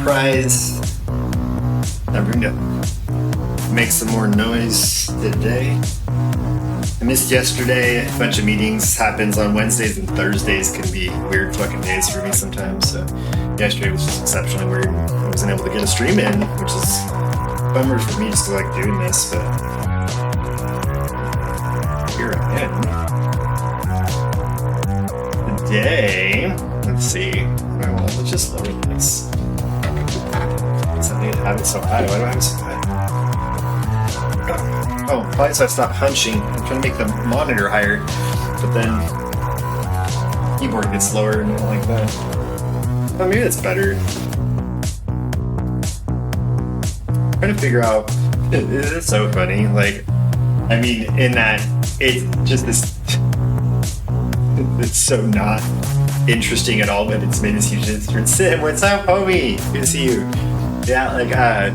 surprise. I'm going to make some more noise today. I missed yesterday. A bunch of meetings happens on Wednesdays and Thursdays can be weird fucking days for me sometimes. So yesterday was just exceptionally weird. I wasn't able to get a stream in, which is a bummer for me just to like doing this, but here I am. Today, let's see. Well, let's just lower this. I need to have it so high. Why do I have it so high? Oh, probably so I stop hunching. I'm trying to make the monitor higher, but then the keyboard gets lower and I don't like that. Oh, maybe that's better. I'm trying to figure out. It's so funny. Like, I mean, in that it's just this. It's so not interesting at all, but it's made this huge difference. Sim, what's up, homie? Good to see you. Yeah, like I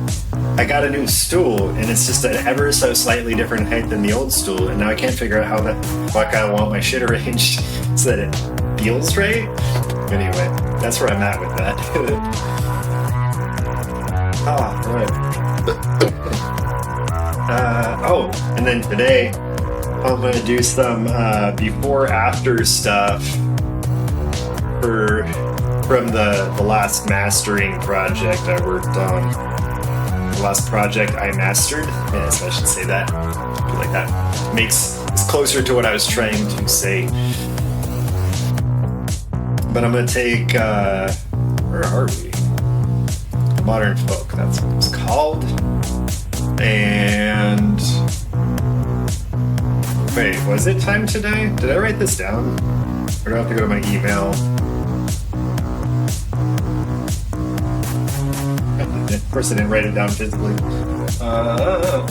got a new stool, and it's just an ever so slightly different height than the old stool, and now I can't figure out how the fuck I want my shit arranged so that it feels right. Anyway, that's where I'm at with that. Right. And then today I'm gonna do some before-after stuff from the last mastering project I worked on. The last project I mastered. Yes, I should say that. I feel like that it's closer to what I was trying to say. But I'm gonna take where are we? Modern Folk, that's what it's called. And wait, was it time today? Did I write this down? Or do I have to go to my email? Of course I didn't write it down physically. I'll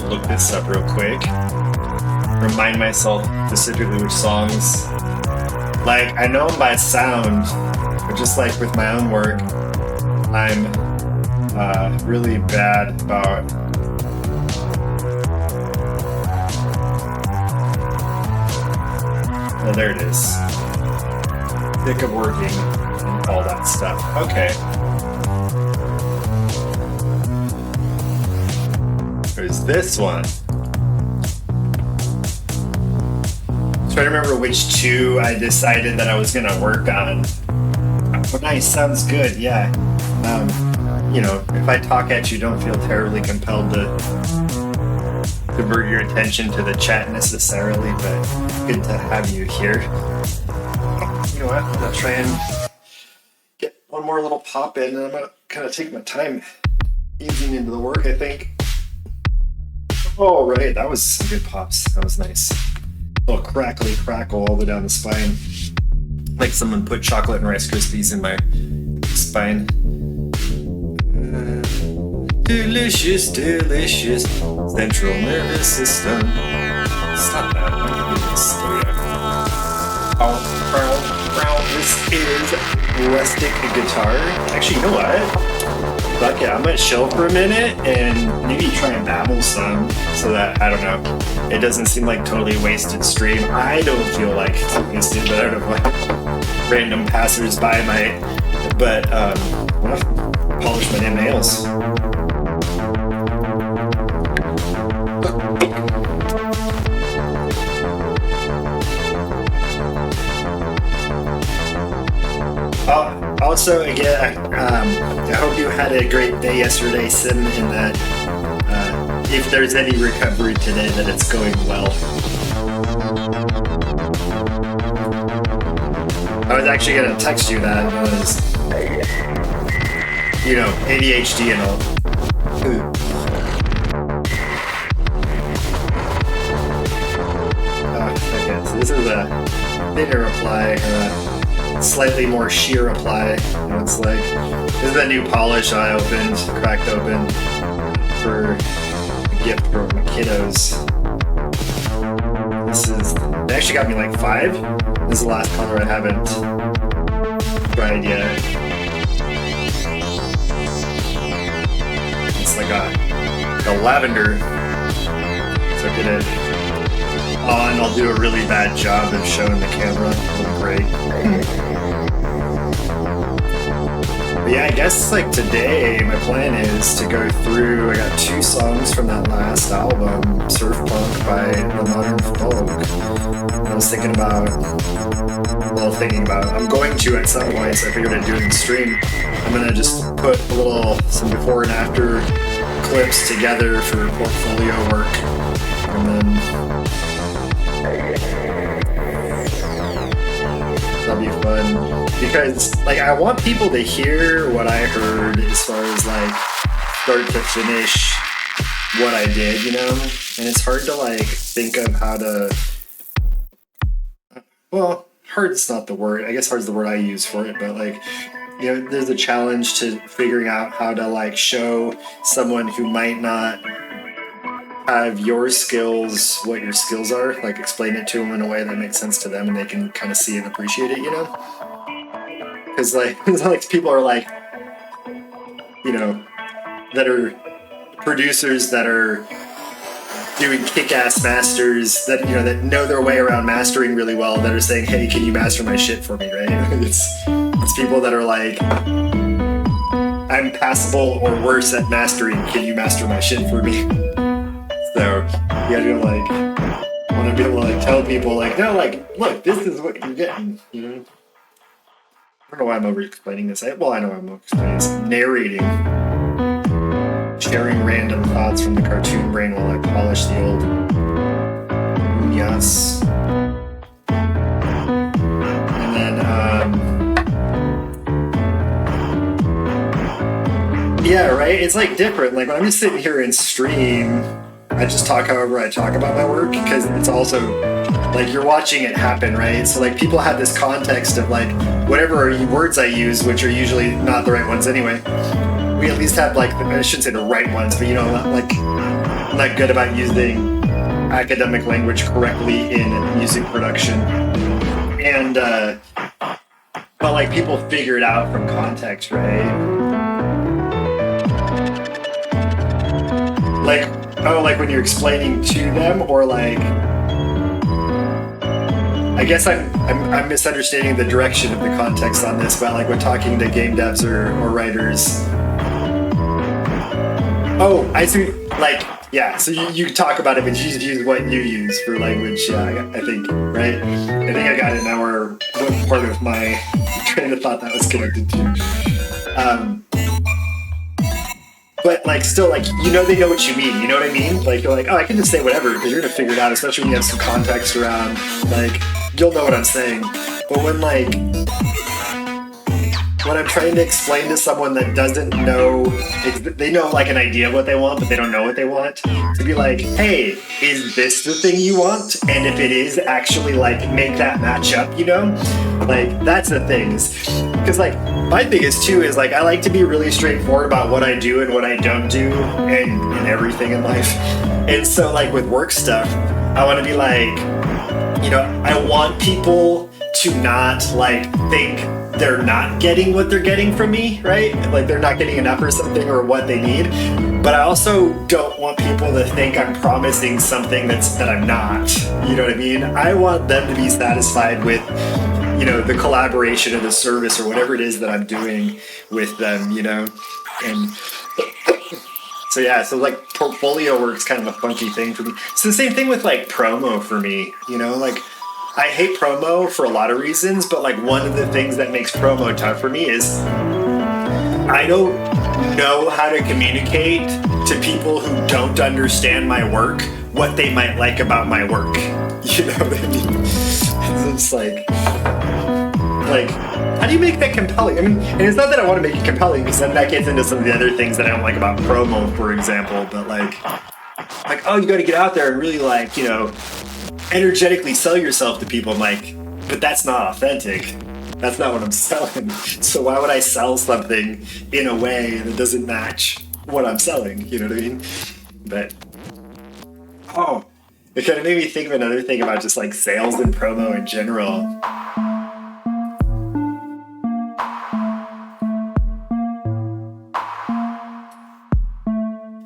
look this up real quick. Remind myself specifically which songs. Like, I know them by sound, but just like with my own work, I'm really bad about oh, there it is. Thick of working and all that stuff. Okay. There's this one. I'm trying to remember which two I decided that I was gonna work on. Oh, nice, sounds good, yeah. You know, if I talk at you, don't feel terribly compelled to divert your attention to the chat necessarily, but good to have you here. You know what, I'm gonna try and get one more little pop in, and I'm gonna kind of take my time easing into the work, I think. Oh, right, that was some good pops. That was nice. A little crackly crackle all the way down the spine. Like someone put chocolate and Rice Krispies in my spine. Delicious, delicious central nervous system. Stop that. I'm gonna do this. This is rustic guitar. Actually, you know what? Fuck yeah, I'm gonna chill for a minute and maybe try and babble some so that, I don't know, it doesn't seem like totally wasted stream. I don't feel like it's wasted, but I don't know, like random passers-by might. But, well, polish my damn nails. Also, again, I hope you had a great day yesterday, Sim, and that if there's any recovery today, that it's going well. I was actually going to text you that. It was, you know, ADHD and all. Okay, so this is a thinner reply. Slightly more sheer apply. You know, it's like, this is the new polish I opened, cracked open for a gift from my kiddos. They actually got me like 5. This is the last color I haven't tried yet. It's like a lavender. So I get it on. I'll do a really bad job of showing the camera. It'll be great. But yeah, I guess like today my plan is to go through, I got 2 songs from that last album, Surf Punk by The Modern Folk. I was thinking about, I'm going to at some point, so I figured I'd do it in stream. I'm gonna just put some before and after clips together for portfolio work, and then that'll be fun. Because like I want people to hear what I heard as far as like start to finish what I did, you know? And it's hard to like think of how to, well, hard's not the word. I guess hard's the word I use for it, but like, you know, there's a challenge to figuring out how to like show someone who might not have your skills, what your skills are, like explain it to them in a way that makes sense to them and they can kind of see and appreciate it, you know? Because like, it's not like people are like, you know, that are producers that are doing kick-ass masters that, you know, that know their way around mastering really well, that are saying, hey, can you master my shit for me, right? It's people that are like, I'm passable or worse at mastering, can you master my shit for me? So you gotta like, want to be able to like tell people like, no, like, look, this is what you're getting, you know? I don't know why I'm over-explaining this. Well, I know I'm over-explaining this. Narrating. Sharing random thoughts from the cartoon brain while I polish the old Yes. And then, yeah, right? It's like different. Like when I'm just sitting here in stream, I just talk however I talk about my work, because it's also like you're watching it happen, right? So like people have this context of like whatever words I use, which are usually not the right ones anyway. We at least have like, I shouldn't say the right ones, but you know, like I'm not good about using academic language correctly in music production. And, but like people figure it out from context, right? Like, oh, like when you're explaining to them, or like, I guess I'm misunderstanding the direction of the context on this, but like when talking to game devs or writers. Oh, I see. Like, yeah. So you talk about it, but you just use what you use for language. Yeah, I think, right? I think I got it now. Or what part of my train of thought that was connected to. But like, still, like, you know, they know what you mean. You know what I mean? Like, you're like, oh, I can just say whatever because you're gonna figure it out. Especially when you have some context around. Like, you'll know what I'm saying. But when like, when I'm trying to explain to someone that doesn't know, they know like an idea of what they want, but they don't know what they want, to be like, hey, is this the thing you want? And if it is, actually like make that match up, you know? Like, that's the thing. Because like, my biggest too is like, I like to be really straightforward about what I do and what I don't do and everything in life. And so like with work stuff, I want to be like, you know, I want people to not like think they're not getting what they're getting from me, right? Like they're not getting enough or something or what they need. But I also don't want people to think I'm promising something that I'm not. You know what I mean? I want them to be satisfied with, you know, the collaboration or the service or whatever it is that I'm doing with them, you know? And so yeah, so like portfolio work's kind of a funky thing for me. It's the same thing with like promo for me, you know? Like, I hate promo for a lot of reasons, but like one of the things that makes promo tough for me is I don't know how to communicate to people who don't understand my work what they might like about my work. You know what I mean? It's like, how do you make that compelling? I mean, and it's not that I want to make it compelling, because then that gets into some of the other things that I don't like about promo, for example, but like, oh, you got to get out there and really like, you know, energetically sell yourself to people. I'm like, but that's not authentic. That's not what I'm selling. So why would I sell something in a way that doesn't match what I'm selling? You know what I mean? But, oh, it kind of made me think of another thing about just like sales and promo in general.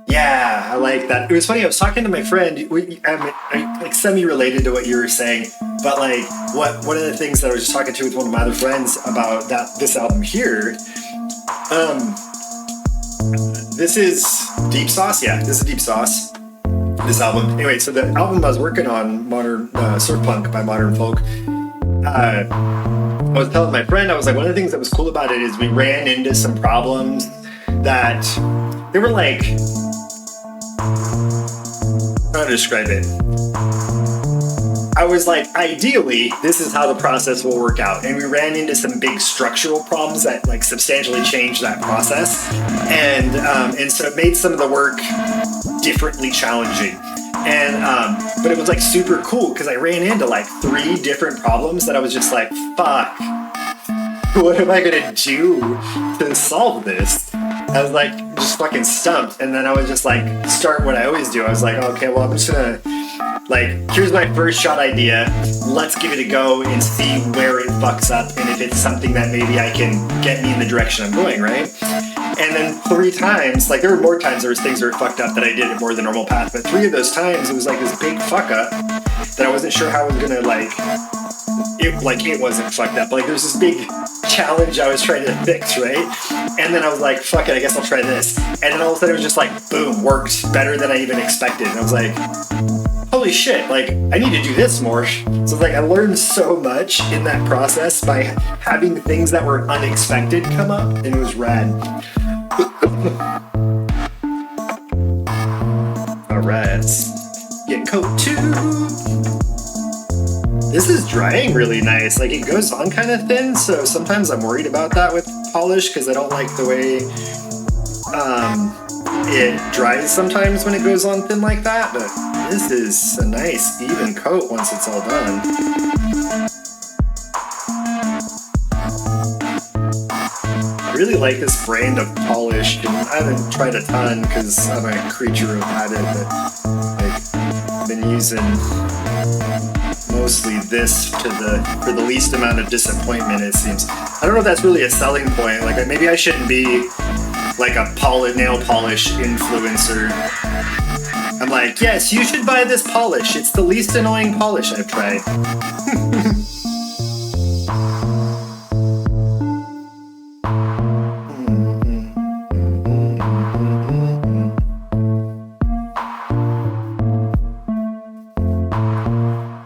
Yeah, I like that. It was funny, I was talking to my friend, I'm like semi-related to what you were saying, but like one of the things that I was just talking to with one of my other friends about this album here Um, this is Deep Sauce. Yeah, this is Deep Sauce. This album. Anyway, so the album I was working on, Modern Surf Punk by Modern Folk. I was telling my friend, I was like, one of the things that was cool about it is we ran into some problems that they were like, how to describe it? I was like, ideally, this is how the process will work out. And we ran into some big structural problems that like substantially changed that process. And so it made some of the work differently challenging. And but it was like super cool because I ran into like 3 different problems that I was just like, fuck, what am I gonna do to solve this? I was like just fucking stumped. And then I was just like, start what I always do. I was like, okay, well, I'm just gonna, like, here's my first shot idea. Let's give it a go and see where it fucks up and if it's something that maybe I can get me in the direction I'm going, right? And then 3 times, like there were more times there was things that were fucked up that I did it more the normal path, but 3 of those times it was like this big fuck up that I wasn't sure how I was gonna it wasn't fucked up. Like there's this big challenge I was trying to fix, right? And then I was like, fuck it, I guess I'll try this. And then all of a sudden it was just like, boom, worked better than I even expected. And I was like, holy shit, like I need to do this more. So like I learned so much in that process by having things that were unexpected come up, and it was rad. Alright, let's get coat 2. This is drying really nice. Like it goes on kind of thin, so sometimes I'm worried about that with polish because I don't like the way it dries sometimes when it goes on thin like that, but this is a nice even coat once it's all done. I really like this brand of polish, and I haven't tried a ton because I'm a creature of habit, but like, I've been using mostly this for the least amount of disappointment, it seems. I don't know if that's really a selling point. Like maybe I shouldn't be like a nail polish influencer. I'm like, yes, you should buy this polish. It's the least annoying polish I've tried.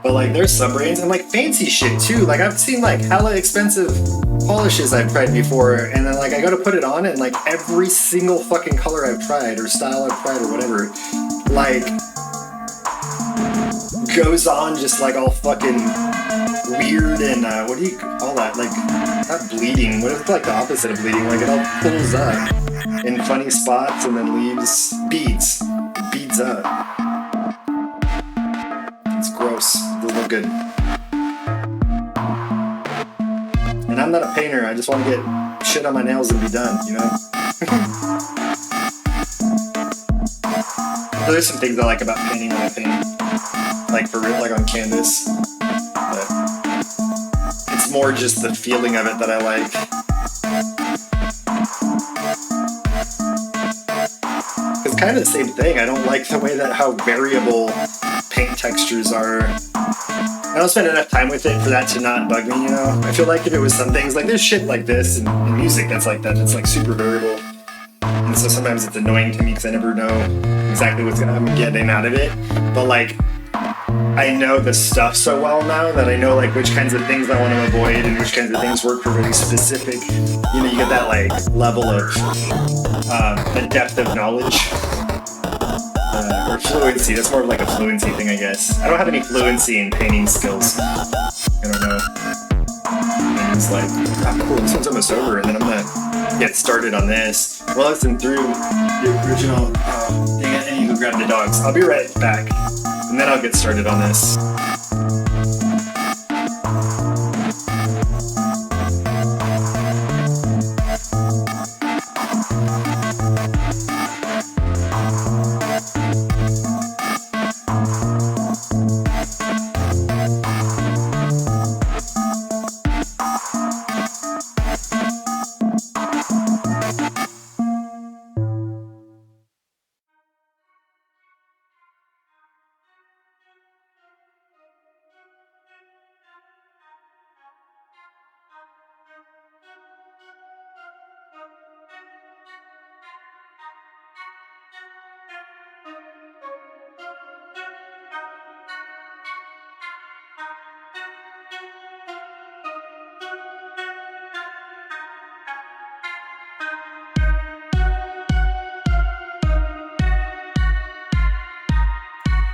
But like there's some brands and like fancy shit too. Like I've seen like hella expensive polishes I've tried before, and then like I go to put it on and like every single fucking color I've tried or style I've tried or whatever, like goes on just like all fucking weird and what do you call that? Like not bleeding. What is like the opposite of bleeding? Like it all pulls up in funny spots and then leaves beads. It beads up. It's gross. It doesn't look good. And I'm not a painter. I just want to get shit on my nails and be done, you know? There's some things I like about painting when I paint. Like for real, like on canvas. But it's more just the feeling of it that I like. It's kind of the same thing. I don't like the way that how variable paint textures are. I don't spend enough time with it for that to not bug me, you know? I feel like if it was some things, like there's shit like this in music that's like that, it's like super variable. And so sometimes it's annoying to me because I never know exactly what I'm getting out of it. But like, I know the stuff so well now that I know like which kinds of things I want to avoid and which kinds of things work for really specific, you know, you get that like level of the depth of knowledge. Or fluency, that's more of like a fluency thing, I guess. I don't have any fluency in painting skills. I don't know. And it's like, oh cool, this one's almost over, and then I'm gonna get started on this. Well, listen through the original, dang it, I need to go grab the dogs. I'll be right back, and then I'll get started on this.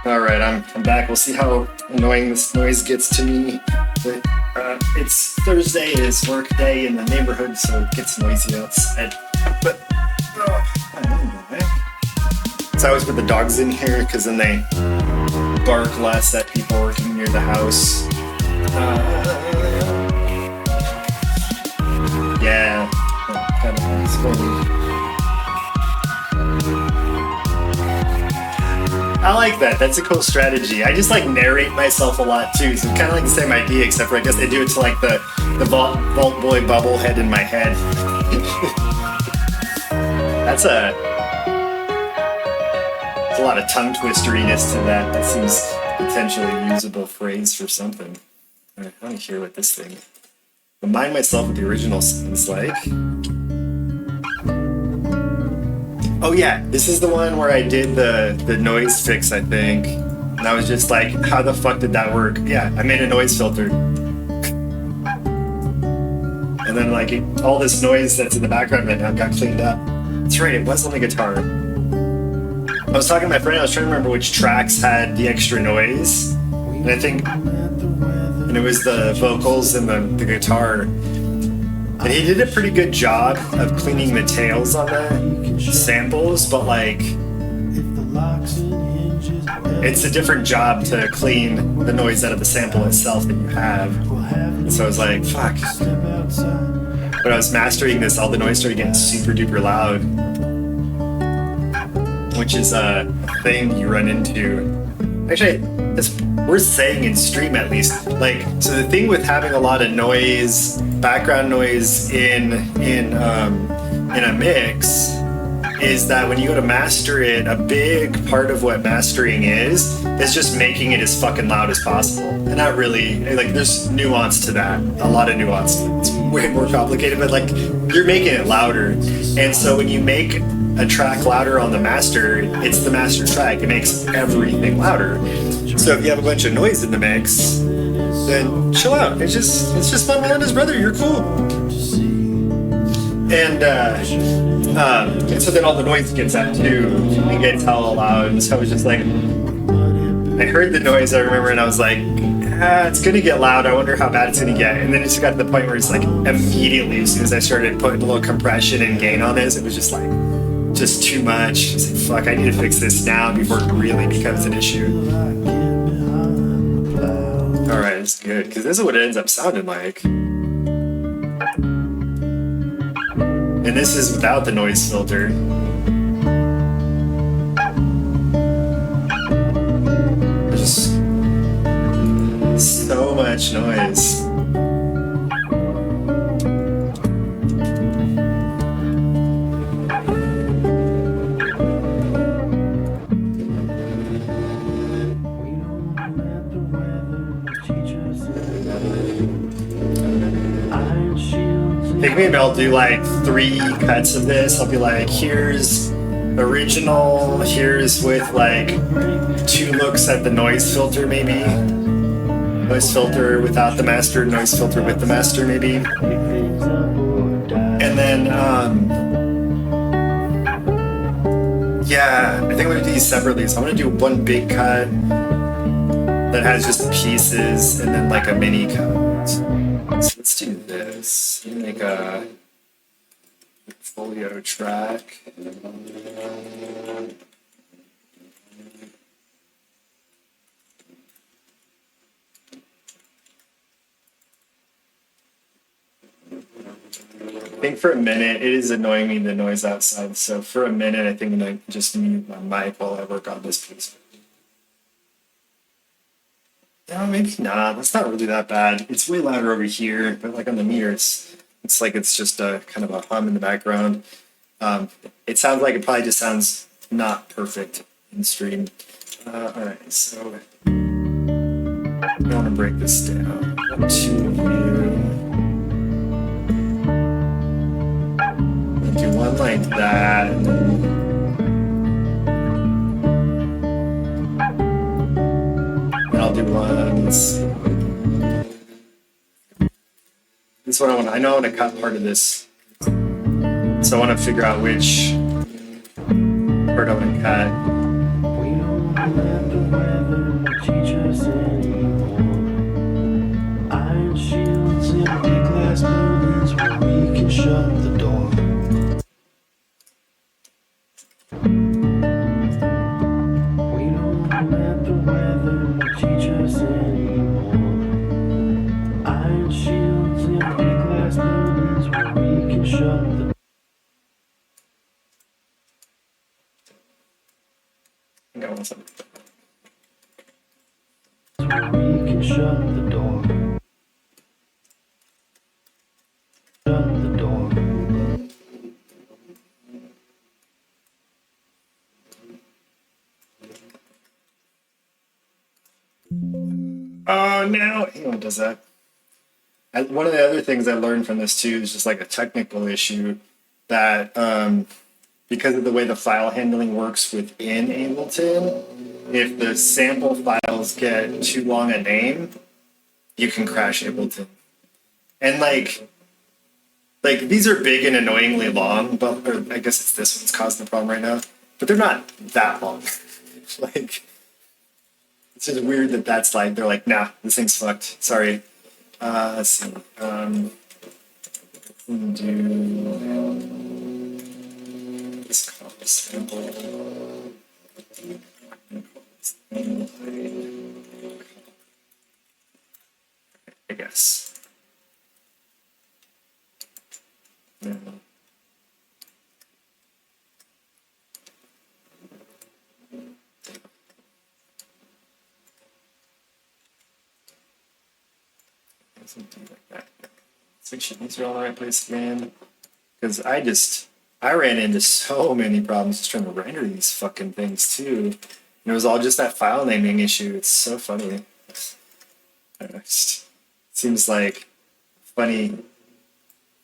All right, I'm back. We'll see how annoying this noise gets to me. But, it's Thursday, is work day in the neighborhood, so it gets noisy outside. But I don't know. So I always put the dogs in here because then they bark less at people working near the house. Yeah, kind of nice. I like that. That's a cool strategy. I just like narrate myself a lot too, so kind of like the same idea, except for I guess I do it to like the Vault Boy bubblehead in my head. There's a lot of tongue twisteriness to that. That seems potentially usable phrase for something. All right, I want to hear what this thing. Remind myself what the original sounds like. Oh yeah, this is the one where I did the noise fix, I think. And I was just like, how the fuck did that work? Yeah, I made a noise filter. And then like all this noise that's in the background right now got cleaned up. That's right, it was on the guitar. I was talking to my friend, I was trying to remember which tracks had the extra noise. And I think, and it was the vocals and the guitar. And he did a pretty good job of cleaning the tails on the samples, but like, it's a different job to clean the noise out of the sample itself that you have. So I was like, fuck. When I was mastering this, all the noise started getting super duper loud, which is a thing you run into. Actually, it's worth saying in stream at least. Like, so the thing with having a lot of noise, background noise in a mix, is that when you go to master it, a big part of what mastering is just making it as fucking loud as possible. And not really, like, there's nuance to that, a lot of nuance. It's way more complicated, but like, you're making it louder. And so when you make a track louder on the master, it's the master track. It makes everything louder. So if you have a bunch of noise in the mix, then chill out. It's just Fun Melinda's brother. You're cool. And so then all the noise gets out too. It gets hella loud. And so I was just like, I heard the noise, I remember, and I was like, it's gonna get loud. I wonder how bad it's gonna get. And then it just got to the point where it's like immediately, as soon as I started putting a little compression and gain on this, it was just like, just too much. I was like, fuck, I need to fix this now before it really becomes an issue. Alright, it's good, because this is what it ends up sounding like. And this is without the noise filter. There's so much noise. I think maybe I'll do like 3 cuts of this. I'll be like, here's original, here's with like 2 looks at the noise filter maybe. Noise filter without the master, noise filter with the master maybe. And then, yeah, I think I'm gonna do these separately. So I'm gonna do one big cut that has just pieces and then like a mini cut. So let's do this. Make a folio track. I think for a minute, it is annoying me, the noise outside. So for a minute, I think I'm going to just mute my mic while I work on this piece. No, maybe not. That's not really that bad. It's way louder over here, but like on the meter, it's like it's just a kind of a hum in the background. It sounds like it probably just sounds not perfect in stream. All right, so I want to break this down. 2 of you. I'll do one like that. And I'll do one. Let's see. This is what I want. I know I want to cut part of this, so I want to figure out which part I want to cut. I want some. We can shut the door. Shut the door. Oh no! Anyone does that. One of the other things I learned from this too is just like a technical issue that because of the way the file handling works within Ableton, if the sample files get too long a name, you can crash Ableton. And like these are big and annoyingly long, but or I guess it's this one's causing the problem right now. But they're not that long. Like it's just weird that that's like they're like, nah, this thing's fucked. Sorry. Let's see. Do this copy sample. I guess. Yeah. Something like that. Let's make sure these are all in the right place again. Because I ran into so many problems just trying to render these fucking things too. And it was all just that file naming issue. It's so funny. It seems like a funny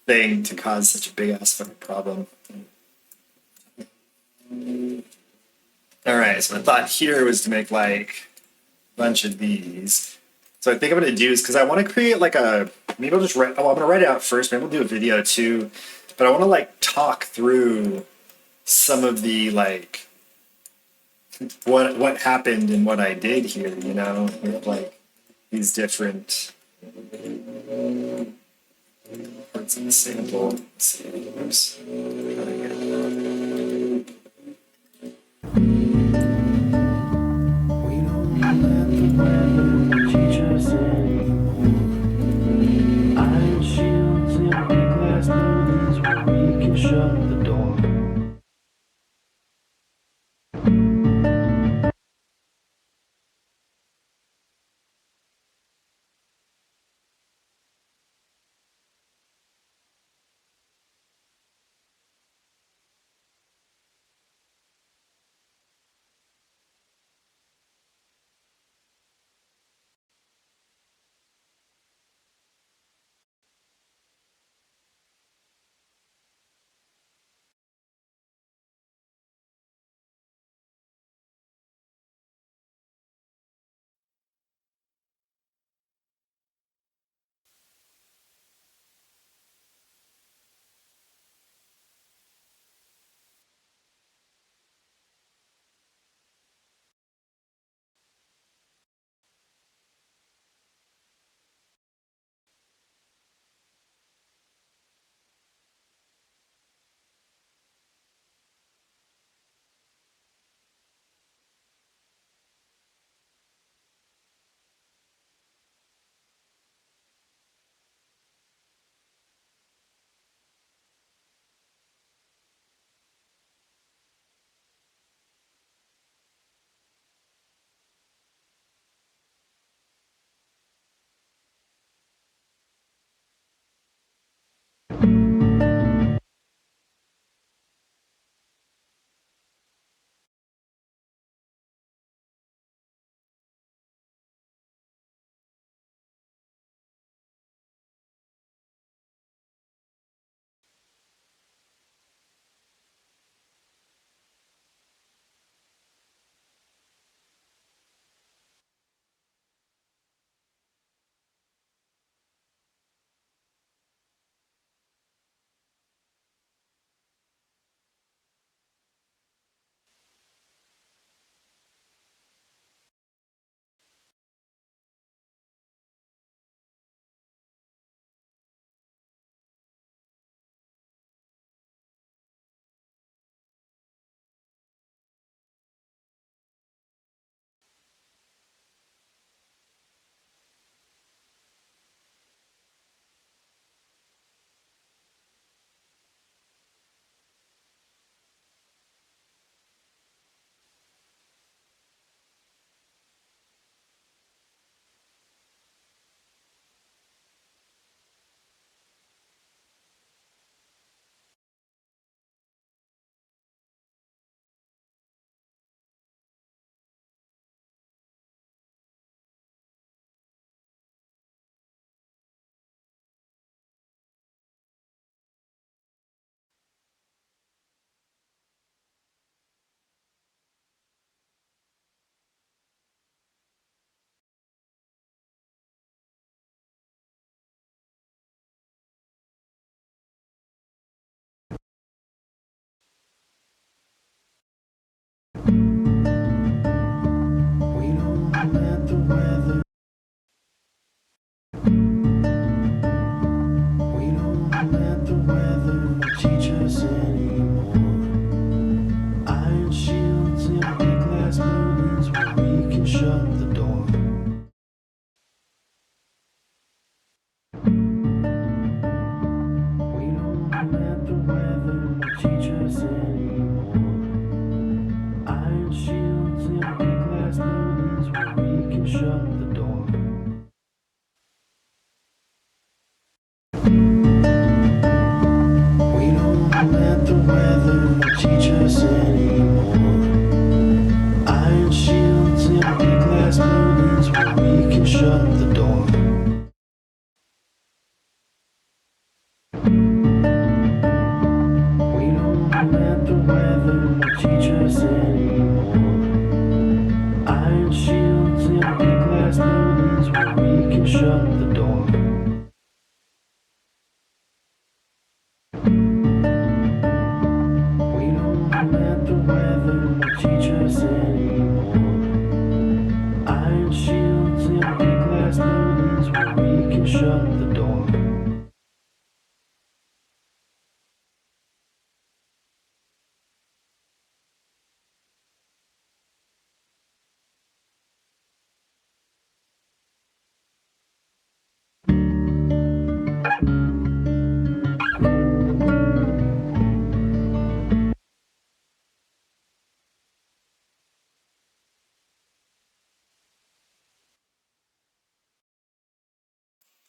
thing to cause such a big ass fucking problem. Alright, so my thought here was to make like a bunch of these. So I think I'm gonna do is because I want to create like a maybe I'll just write I'm gonna write it out first, maybe we'll do a video too. But I want to like talk through some of the like what happened and what I did here, you know, with like these different parts of the sample. Let's see. Oops. We don't let the weather teach us anymore. Iron shields in big glass buildings where we can shut the door.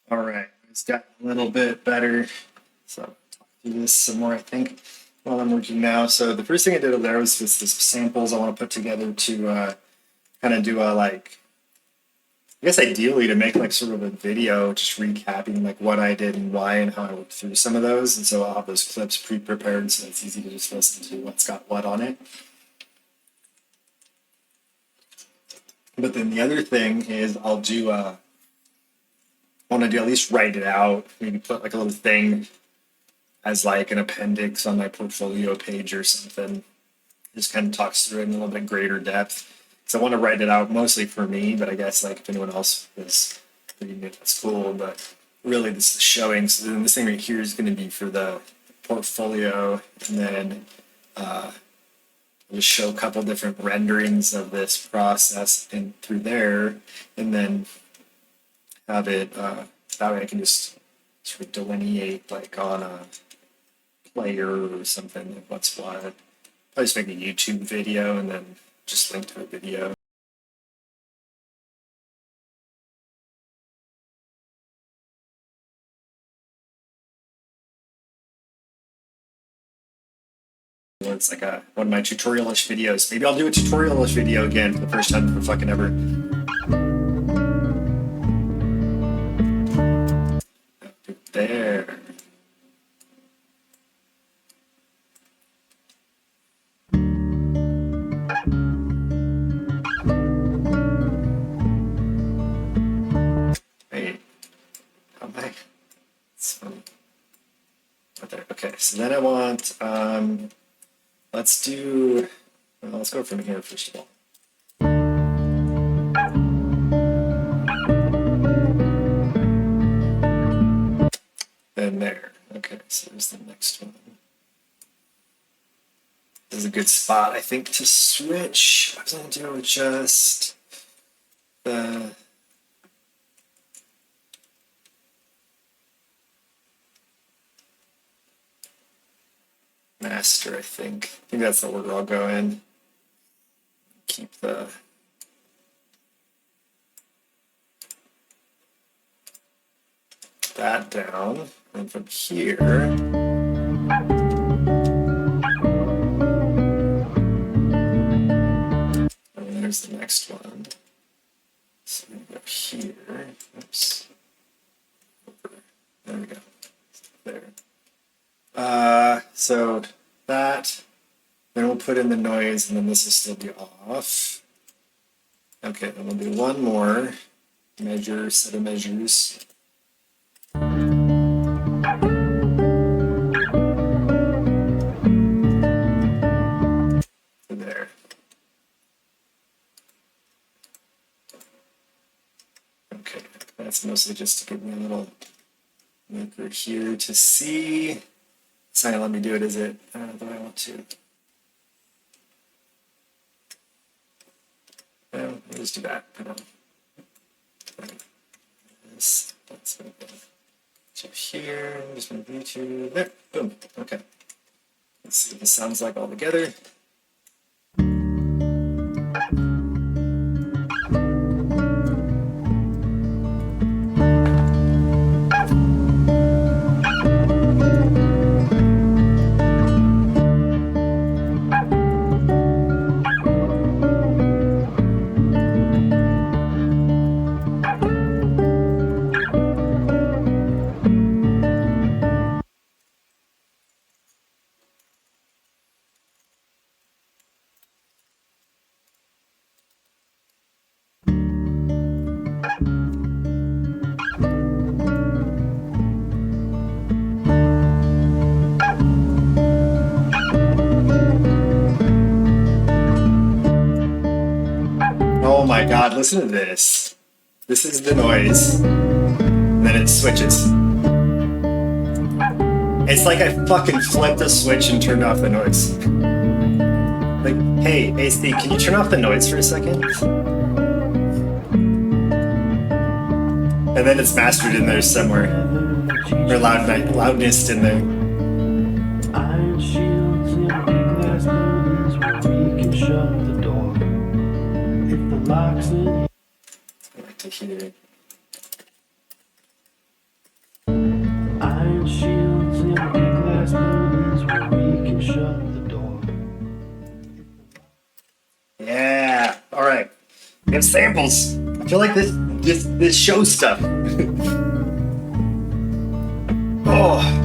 All right, it's got a little bit better. So I'll talk through this some more, I think, while I'm working now. So the first thing I did over there was this samples I want to put together to kind of do a like, I guess ideally to make like sort of a video just recapping like what I did and why and how I worked through some of those. And so I'll have those clips pre-prepared so it's easy to just listen to what's got what on it. But then the other thing is I'll do I want to do at least write it out, maybe put like a little thing as like an appendix on my portfolio page or something. Just kind of talks through it in a little bit greater depth. So I want to write it out mostly for me, but I guess like if anyone else is reading it, that's cool. But really this is showing. So then this thing right here is going to be for the portfolio, and then I'll just show a couple different renderings of this process and through there, and then have it that way I can just sort of delineate like on a player or something like what's what. I'll just make a YouTube video and then just link to a video. It's like one of my tutorial-ish videos. Maybe I'll do a tutorial-ish video again for the first time for fucking ever. There. Wait. How am I? It's funny. Right there. Okay, so then I want, let's do, well, let's go from here first of all. Then there. Okay, so there's the next one. This is a good spot, I think, to switch. I was going to do just the master, I think. I think that's the order I'll go in. Keep that down. And from here, and there's the next one. So we go here. Oops. There we go. There. So that, then we'll put in the noise, and then this will still be off. Okay, then we'll do one more set of measures. There. Okay, that's mostly just to give me a little marker here to see. It's not gonna let me do it, is it? I don't know if I want to. No, let me just do that. Come on. This, that's up here. Just move you to there. Boom. Okay. Let's see what this sounds like all together. Oh my god, listen to this. This is the noise. And then it switches. It's like I fucking flipped the switch and turned off the noise. Like, hey, AC, can you turn off the noise for a second? And then it's mastered in there somewhere. Or loudness in there. Iron shields and big glass buildings where we can shut the door. If the lock's in, I like to hear it. Yeah. All right. We have samples. I feel like this show stuff. Oh.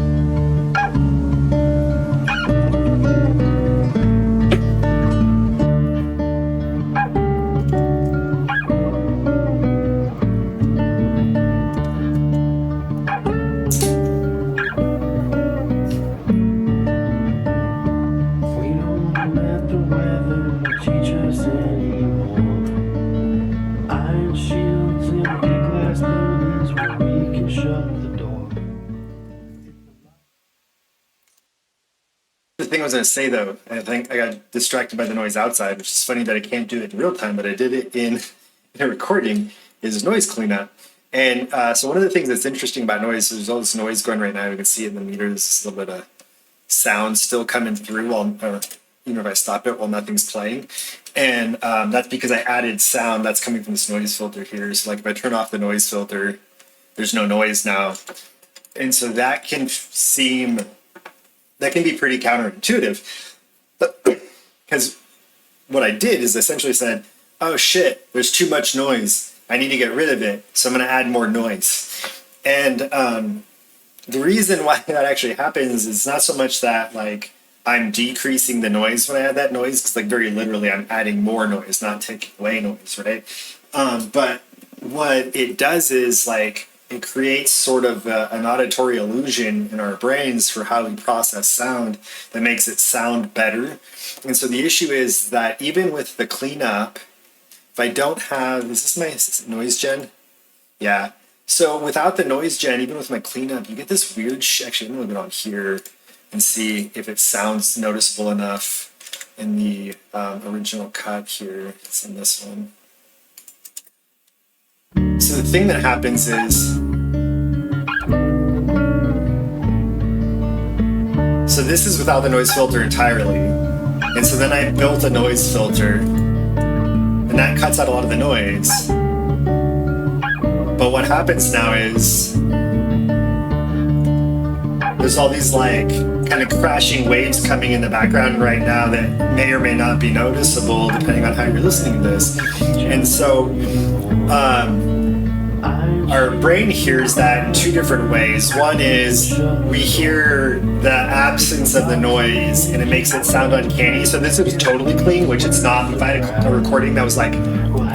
We don't let the weather teach us anymore. Iron shields and big glass buildings where we can shut the door. The thing I was going to say though, I think I got distracted by the noise outside, which is funny that I can't do it in real time, but I did it in a recording, is noise cleanup. And so one of the things that's interesting about noise, there's all this noise going right now. You can see it in the meters, a little bit of sound still coming through while, or even if I stop it while nothing's playing. And that's because I added sound that's coming from this noise filter here. So like if I turn off the noise filter, there's no noise now. And so that can be pretty counterintuitive. Because what I did is essentially said, oh shit, there's too much noise. I need to get rid of it. So I'm going to add more noise. And the reason why that actually happens is not so much that like I'm decreasing the noise when I add that noise, because like very literally I'm adding more noise, not taking away noise, right? But what it does is like it creates sort of an auditory illusion in our brains for how we process sound that makes it sound better. And so the issue is that even with the cleanup, if I don't have, is this noise gen? Yeah. So without the noise gen, even with my cleanup, you get this weird actually, I'm gonna go on here and see if it sounds noticeable enough in the original cut here. It's in this one. So the thing that happens is, so this is without the noise filter entirely. And so then I built a noise filter and that cuts out a lot of the noise. But what happens now is there's all these like kind of crashing waves coming in the background right now that may or may not be noticeable depending on how you're listening to this. And so our brain hears that in two different ways. One is we hear the absence of the noise and it makes it sound uncanny. So this is totally clean, which it's not. If I had a recording that was like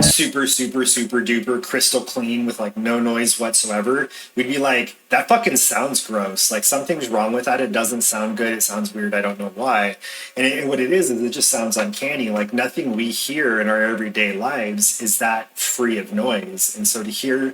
super duper crystal clean with like no noise whatsoever, we'd be like, that fucking sounds gross. Like something's wrong with that. It doesn't sound good. It sounds weird. I don't know why. And what it is it just sounds uncanny. Like nothing we hear in our everyday lives is that free of noise. And so to hear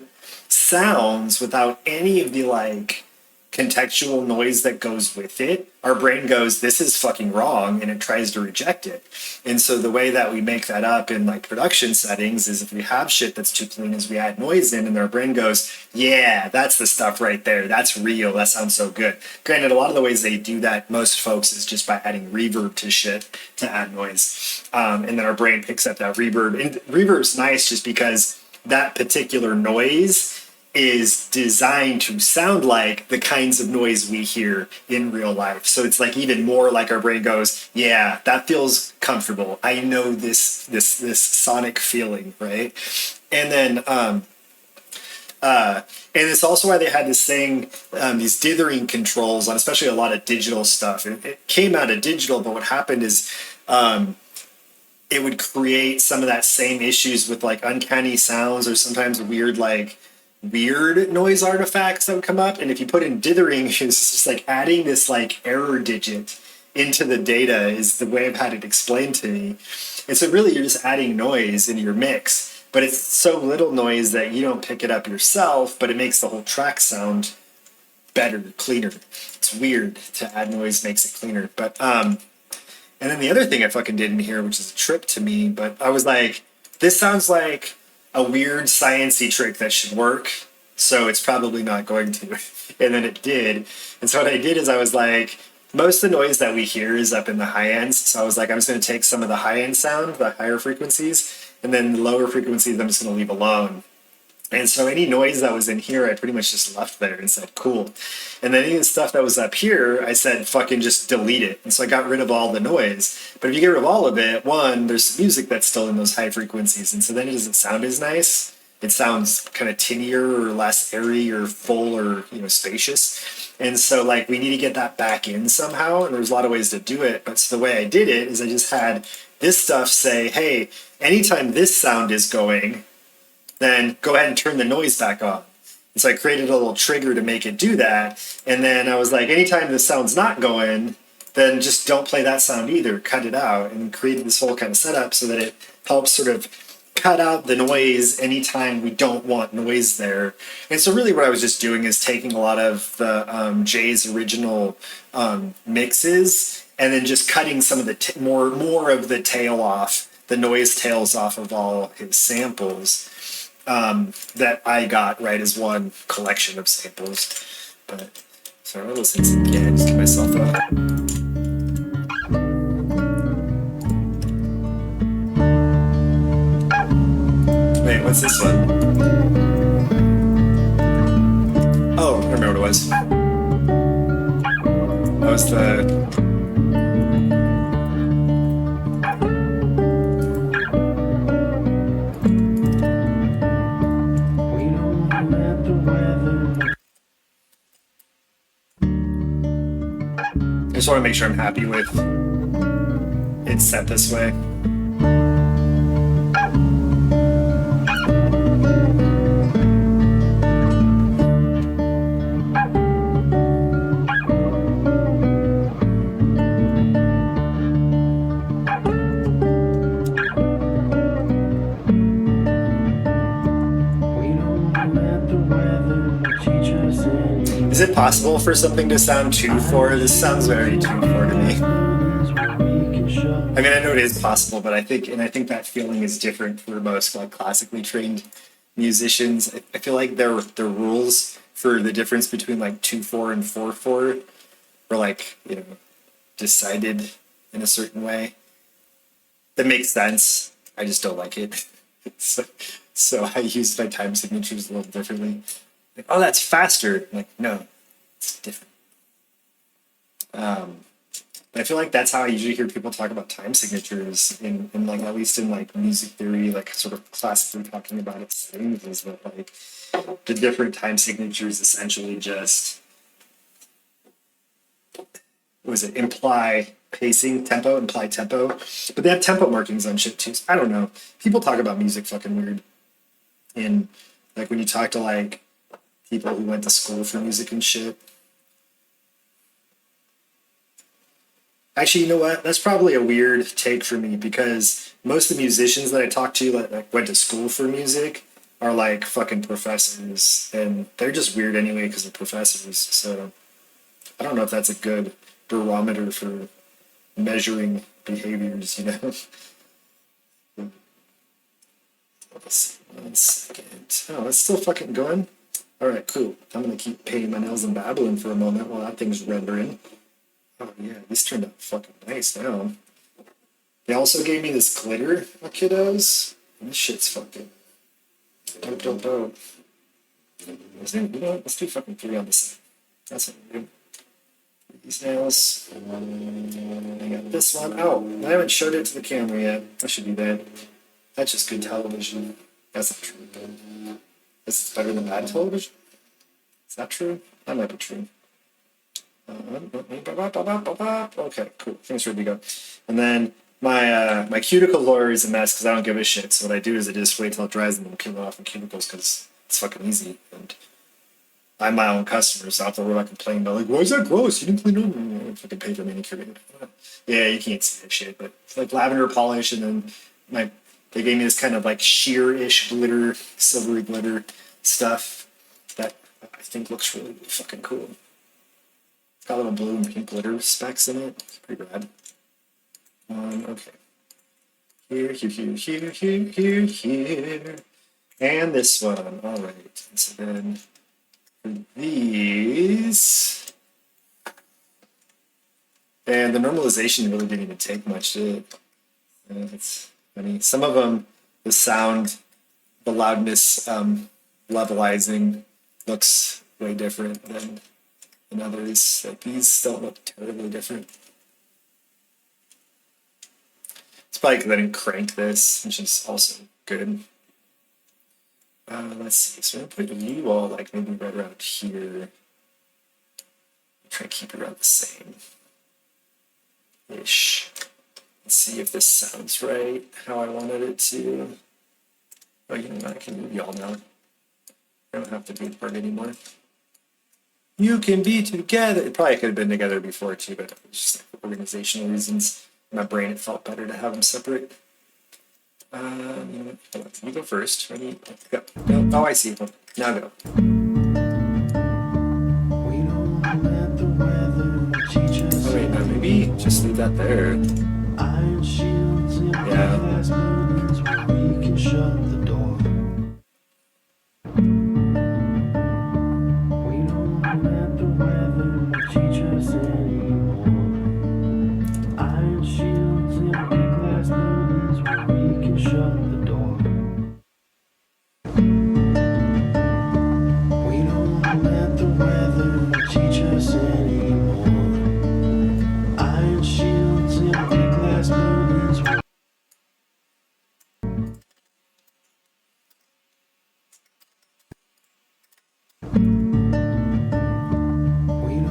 sounds without any of the like contextual noise that goes with it, our brain goes, this is fucking wrong, and it tries to reject it. And so the way that we make that up in like production settings is if we have shit that's too clean, is we add noise in and our brain goes, yeah, that's the stuff right there, that's real, that sounds so good. Granted, a lot of the ways they do that, most folks, is just by adding reverb to shit to add noise, and then our brain picks up that reverb. And reverb's nice just because that particular noise is designed to sound like the kinds of noise we hear in real life. So it's like even more like our brain goes, yeah, that feels comfortable. I know this sonic feeling, right? And then and it's also why they had this thing, these dithering controls on especially a lot of digital stuff. It came out of digital, but what happened is it would create some of that same issues with like uncanny sounds or sometimes weird noise artifacts that would come up. And if you put in dithering, it's just like adding this like error digit into the data is the way I've had it explained to me. And so really you're just adding noise into your mix, but it's so little noise that you don't pick it up yourself, but it makes the whole track sound better, cleaner. It's weird to add noise makes it cleaner. But and then the other thing I fucking did in here, which is a trip to me, but I was like, this sounds like a weird sciencey trick that should work, so it's probably not going to. And then it did. And so what I did is I was like, most of the noise that we hear is up in the high ends. So I was like, I'm just going to take some of the high end sound, the higher frequencies, and then the lower frequencies I'm just going to leave alone. And so any noise that was in here, I pretty much just left there and said, cool. And then any of the stuff that was up here, I said, fucking just delete it. And so I got rid of all the noise. But if you get rid of all of it, one, there's some music that's still in those high frequencies. And so then it doesn't sound as nice. It sounds kind of tinnier or less airy or full or, spacious. And so like we need to get that back in somehow. And there's a lot of ways to do it. But so the way I did it is I just had this stuff say, hey, anytime this sound is going, then go ahead and turn the noise back on. And so I created a little trigger to make it do that. And then I was like, anytime the sound's not going, then just don't play that sound either, cut it out, and created this whole kind of setup so that it helps sort of cut out the noise anytime we don't want noise there. And so really what I was just doing is taking a lot of the Jay's original mixes and then just cutting some of the more of the tail off, the noise tails off of all his samples. That I got right as one collection of samples. But sorry, I'll listen to this again, just get myself up. Wait, what's this one? Oh, I remember what it was. That was the I just want to make sure I'm happy with it set this way. Is it possible for something to sound 2/4? This sounds very 2/4 to me. I mean, I know it is possible, but I think that feeling is different for most like classically trained musicians. I feel like the rules for the difference between like 2/4 and 4/4 were like, decided in a certain way. That makes sense. I just don't like it. So I use my time signatures a little differently. Like, oh, that's faster. I'm like, no, it's different. But I feel like that's how I usually hear people talk about time signatures in like, at least in like music theory, like sort of classically talking about it settings, is that like the different time signatures essentially just, imply pacing, tempo, imply tempo. But they have tempo markings on shit too. So I don't know. People talk about music fucking weird. And like when you talk to like people who went to school for music and shit. Actually, you know what? That's probably a weird take for me because most of the musicians that I talk to that like went to school for music are like fucking professors, and they're just weird anyway because they're professors. So I don't know if that's a good barometer for measuring behaviors, One second. Oh, it's still fucking going. All right, cool. I'm gonna keep painting my nails in Babylon for a moment while that thing's rendering. Oh yeah, these turned out fucking nice now. They also gave me this glitter, kiddos. And this shit's fucking dope. Let's do fucking 3 on the side. That's what we do. These nails. I got this one. Oh, I haven't showed it to the camera yet. I should do that. That's just good television. That's not true. This is better than bad television? Is that true? That might be true. Okay, cool. Things ready to go. And then my cuticle lawyer is a mess because I don't give a shit. So what I do is I just wait till it dries and then peel it off in cuticles because it's fucking easy. And I'm my own customer, so I don't have to worry about complaining about like, why is that gross? You didn't clean it. I fucking pay for manicure. Yeah, you can't see that shit, but it's like lavender polish, and then they gave me this kind of like sheer-ish glitter, silvery glitter stuff that I think looks really fucking cool. It's got little blue and pink glitter specks in it. It's pretty rad. Okay. Here. And this one. All right. And so then for these. And the normalization really didn't even take much, did it? It's funny. Some of them, the sound, the loudness levelizing looks way different than others. Like these don't look terribly different. It's probably because I didn't crank this, which is also good. Let's see. So I'm gonna put you all like maybe right around here. Try to keep it around the same ish. Let's see if this sounds right, how I wanted it to. Oh, you know, I can move y'all now. I don't have to be apart anymore. You can be together. It probably could have been together before too, but just like for organizational reasons. In my brain, it felt better to have them separate. You know what? You go first. Ready? Go. No. Oh, I see. Now go. We don't let the weather teach us. Oh wait, no, maybe just leave that there. Iron shields and Yeah. glass buildings where we can shut the door. We don't let the weather teach us anymore. Iron shields and glass buildings where we can shut the door. We don't let the weather teach us anymore. Iron shields and glass buildings where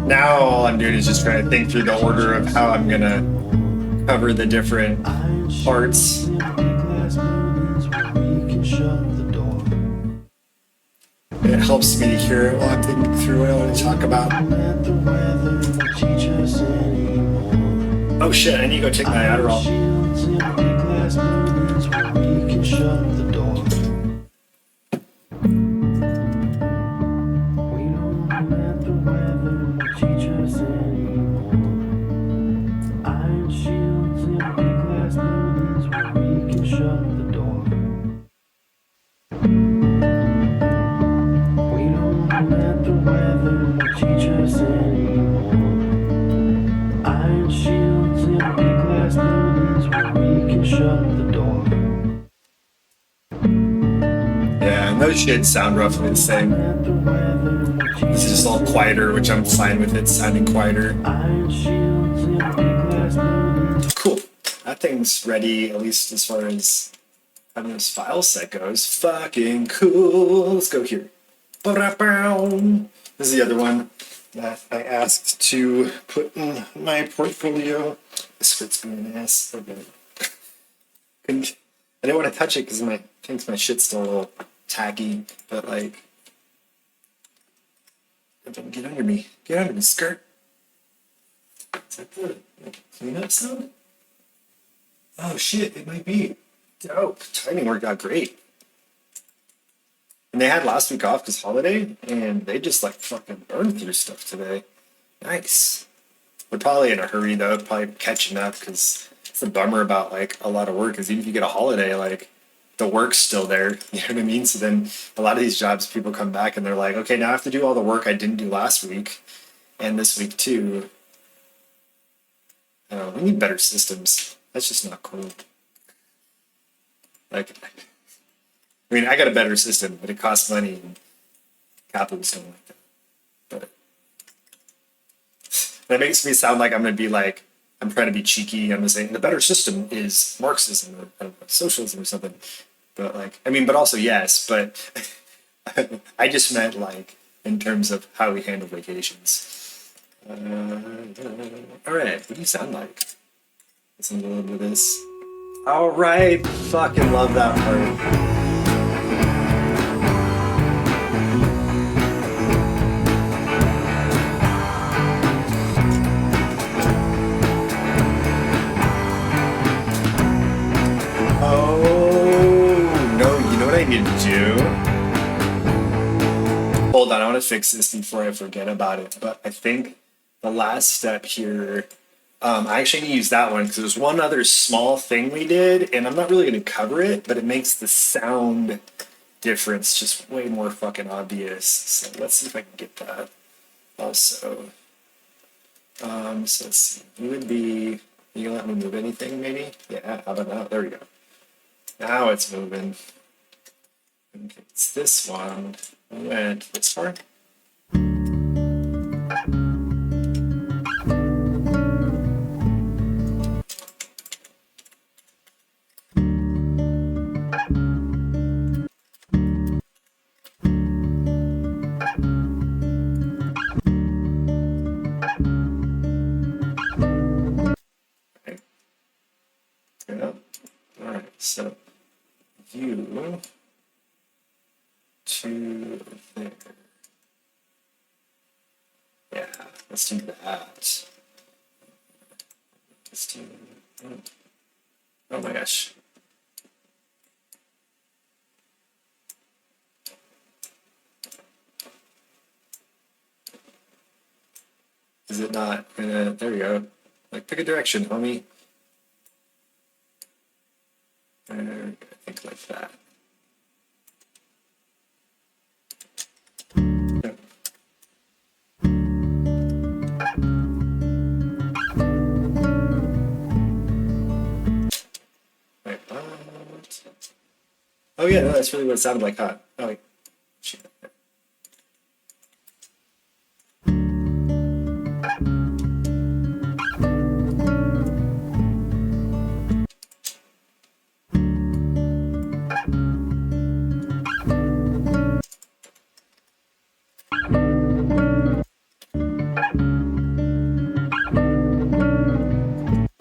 Now all I'm doing is just trying to think through the order of how I'm gonna cover the different parts. It helps me to hear it while I'm thinking through what I want to talk about. Oh shit, I need to go take my Adderall. Yeah, and those should sound roughly the same. This is just a little quieter, which I'm fine with it sounding quieter. Cool. That thing's ready, at least as far as having this file set goes. Fucking cool. Let's go here. This is the other one that I asked to put in my portfolio. This fits me an ass. Okay. I didn't want to touch it because I think my shit's still a little tacky, but like, get under me. Get under me, skirt. Is that the cleanup sound? Oh shit, it might be. Dope. Timing worked out great. And they had last week off because holiday, and they just like fucking burned through stuff today. Nice. They're probably in a hurry though, probably catching up because it's the bummer about like a lot of work is even if you get a holiday, like the work's still there. You know what I mean? So then a lot of these jobs, people come back and they're like, okay, now I have to do all the work I didn't do last week and this week too. We need better systems. That's just not cool. Like, I mean, I got a better system, but it costs money and capitalists don't like that. But that makes me sound like I'm going to be like, I'm trying to be cheeky. I'm saying the better system is Marxism or I don't know, socialism or something. But like, I mean, but also yes, but I just meant like in terms of how we handle vacations. All right, what do you sound like? Listen to a little bit of this. All right, fucking love that part. I need to do. Hold on, I want to fix this before I forget about it. But I think the last step here, I actually need to use that one because there's one other small thing we did, and I'm not really going to cover it, but it makes the sound difference just way more fucking obvious. So let's see if I can get that also. So let's see. You would be. You gonna let me move anything, maybe? Yeah. How about now? There we go. Now it's moving. think it's this one. We went this far. Alright, so you to there. Yeah, let's do that. Let's do. Oh my gosh. Is it not gonna? There we go. Like, pick a direction, homie. I think like that. Yep. Wait, what? Oh yeah, no, that's really what it sounded like, huh? Oh wait. Shit.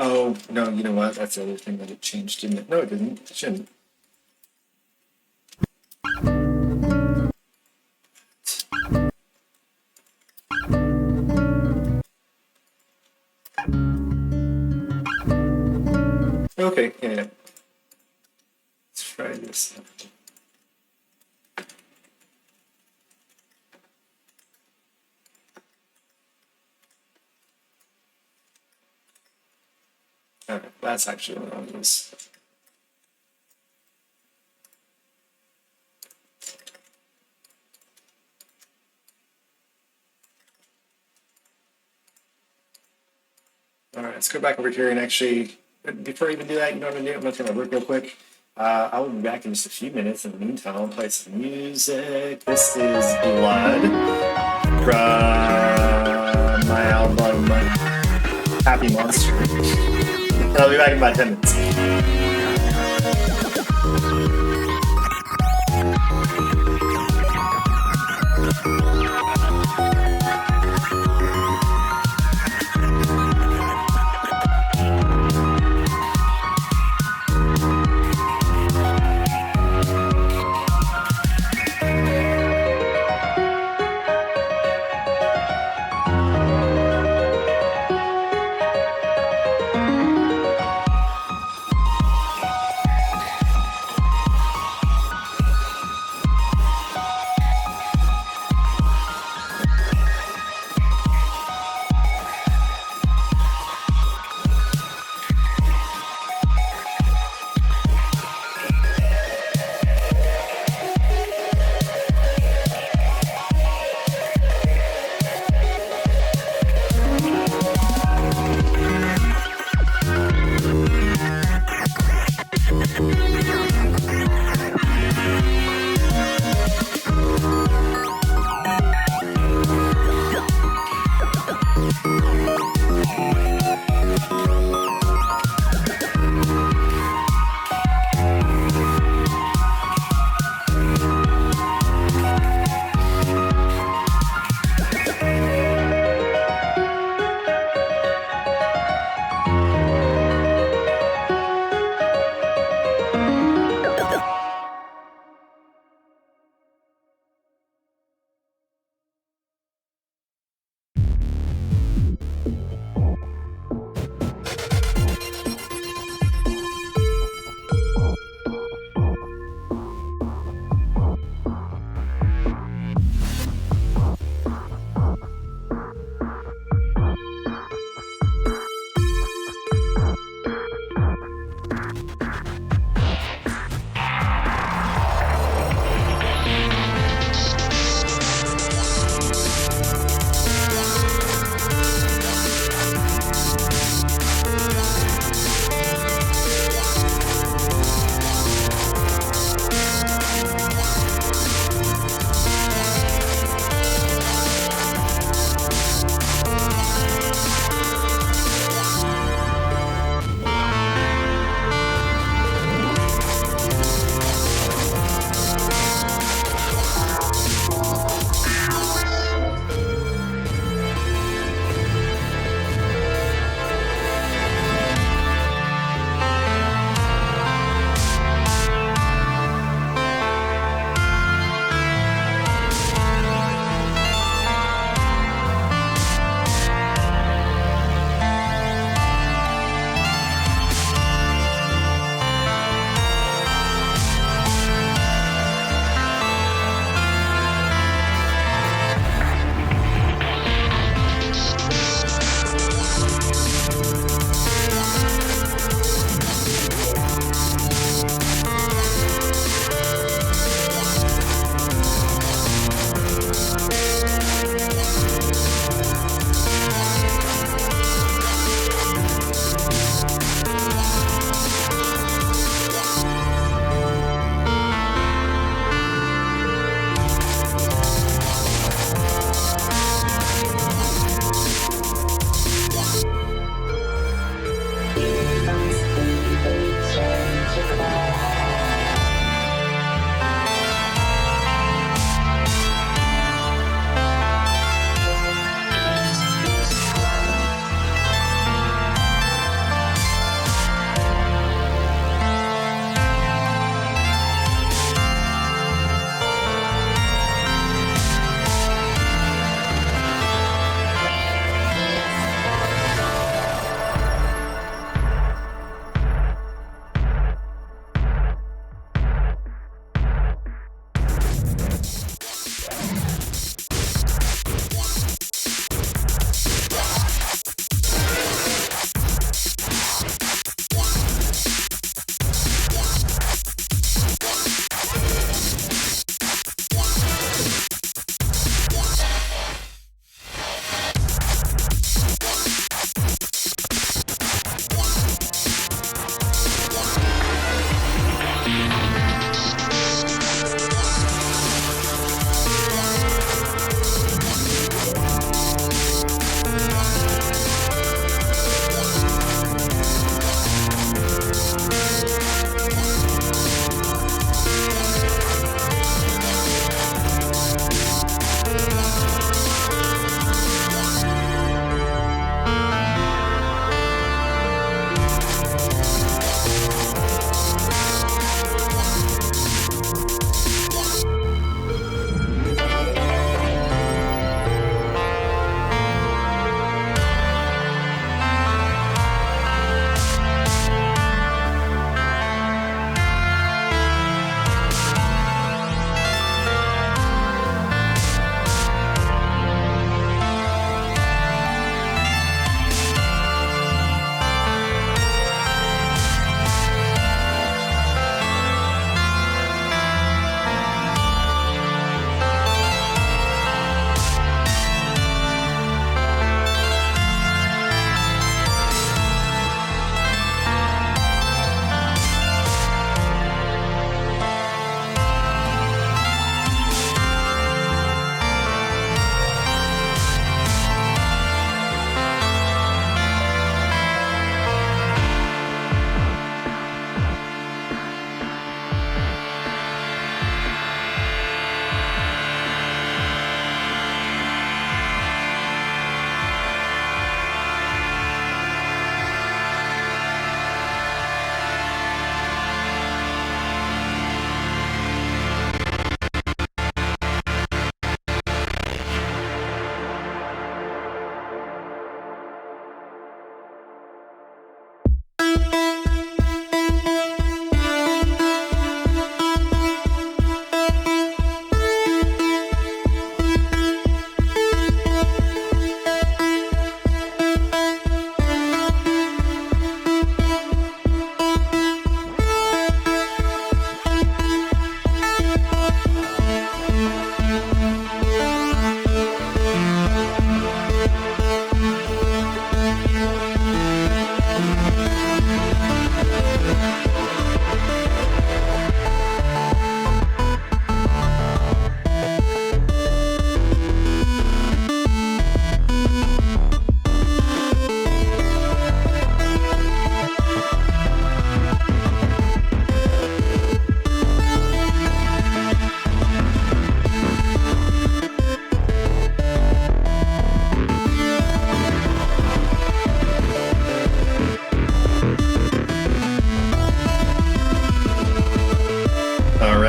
Oh, no, you know what? That's the other thing that it changed, didn't it? No, it didn't. It shouldn't. Okay, yeah. Let's try this. Okay, that's actually what I was. All right, let's go back over here and actually, before I even do that, you know what I'm gonna do? I'm just gonna work real quick. I will be back in just a few minutes. In the meantime, I'll play some music. This is Blood from my album Happy Monster. I'll be back in about 10 minutes.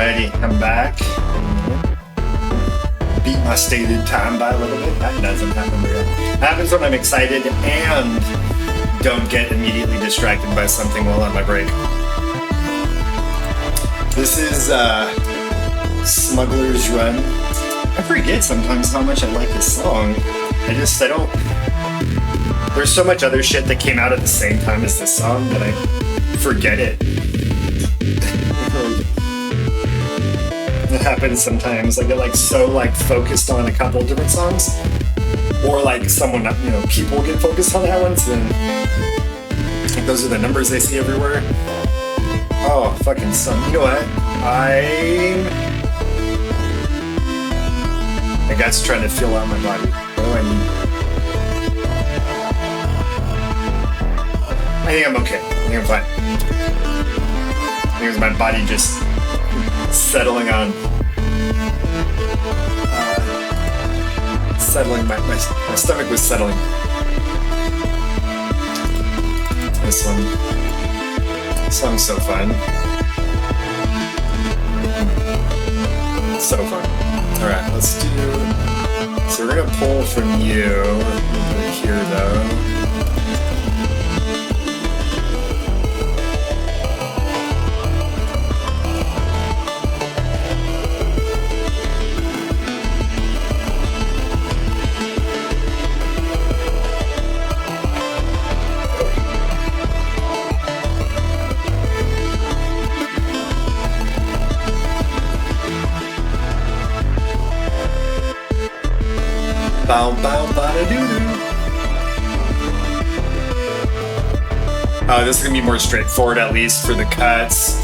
Alrighty, I'm back. Beat my stated time by a little bit. That doesn't happen very often. That happens when I'm excited and don't get immediately distracted by something while on my break. This is Smuggler's Run. I forget sometimes how much I like this song. I don't... There's so much other shit that came out at the same time as this song that I forget it. It happens sometimes. I get like so like focused on a couple of different songs, or like someone, you know, people get focused on that one. So then like, those are the numbers they see everywhere. Oh, fucking son! You know what? I guess trying to feel out my body. Oh, I think I'm okay. I think I'm fine. I think it's my body just settling on, my stomach was settling. This song's so fun. So fun. Alright, let's do, so we're gonna pull from you here though. This is gonna be more straightforward, at least for the cuts.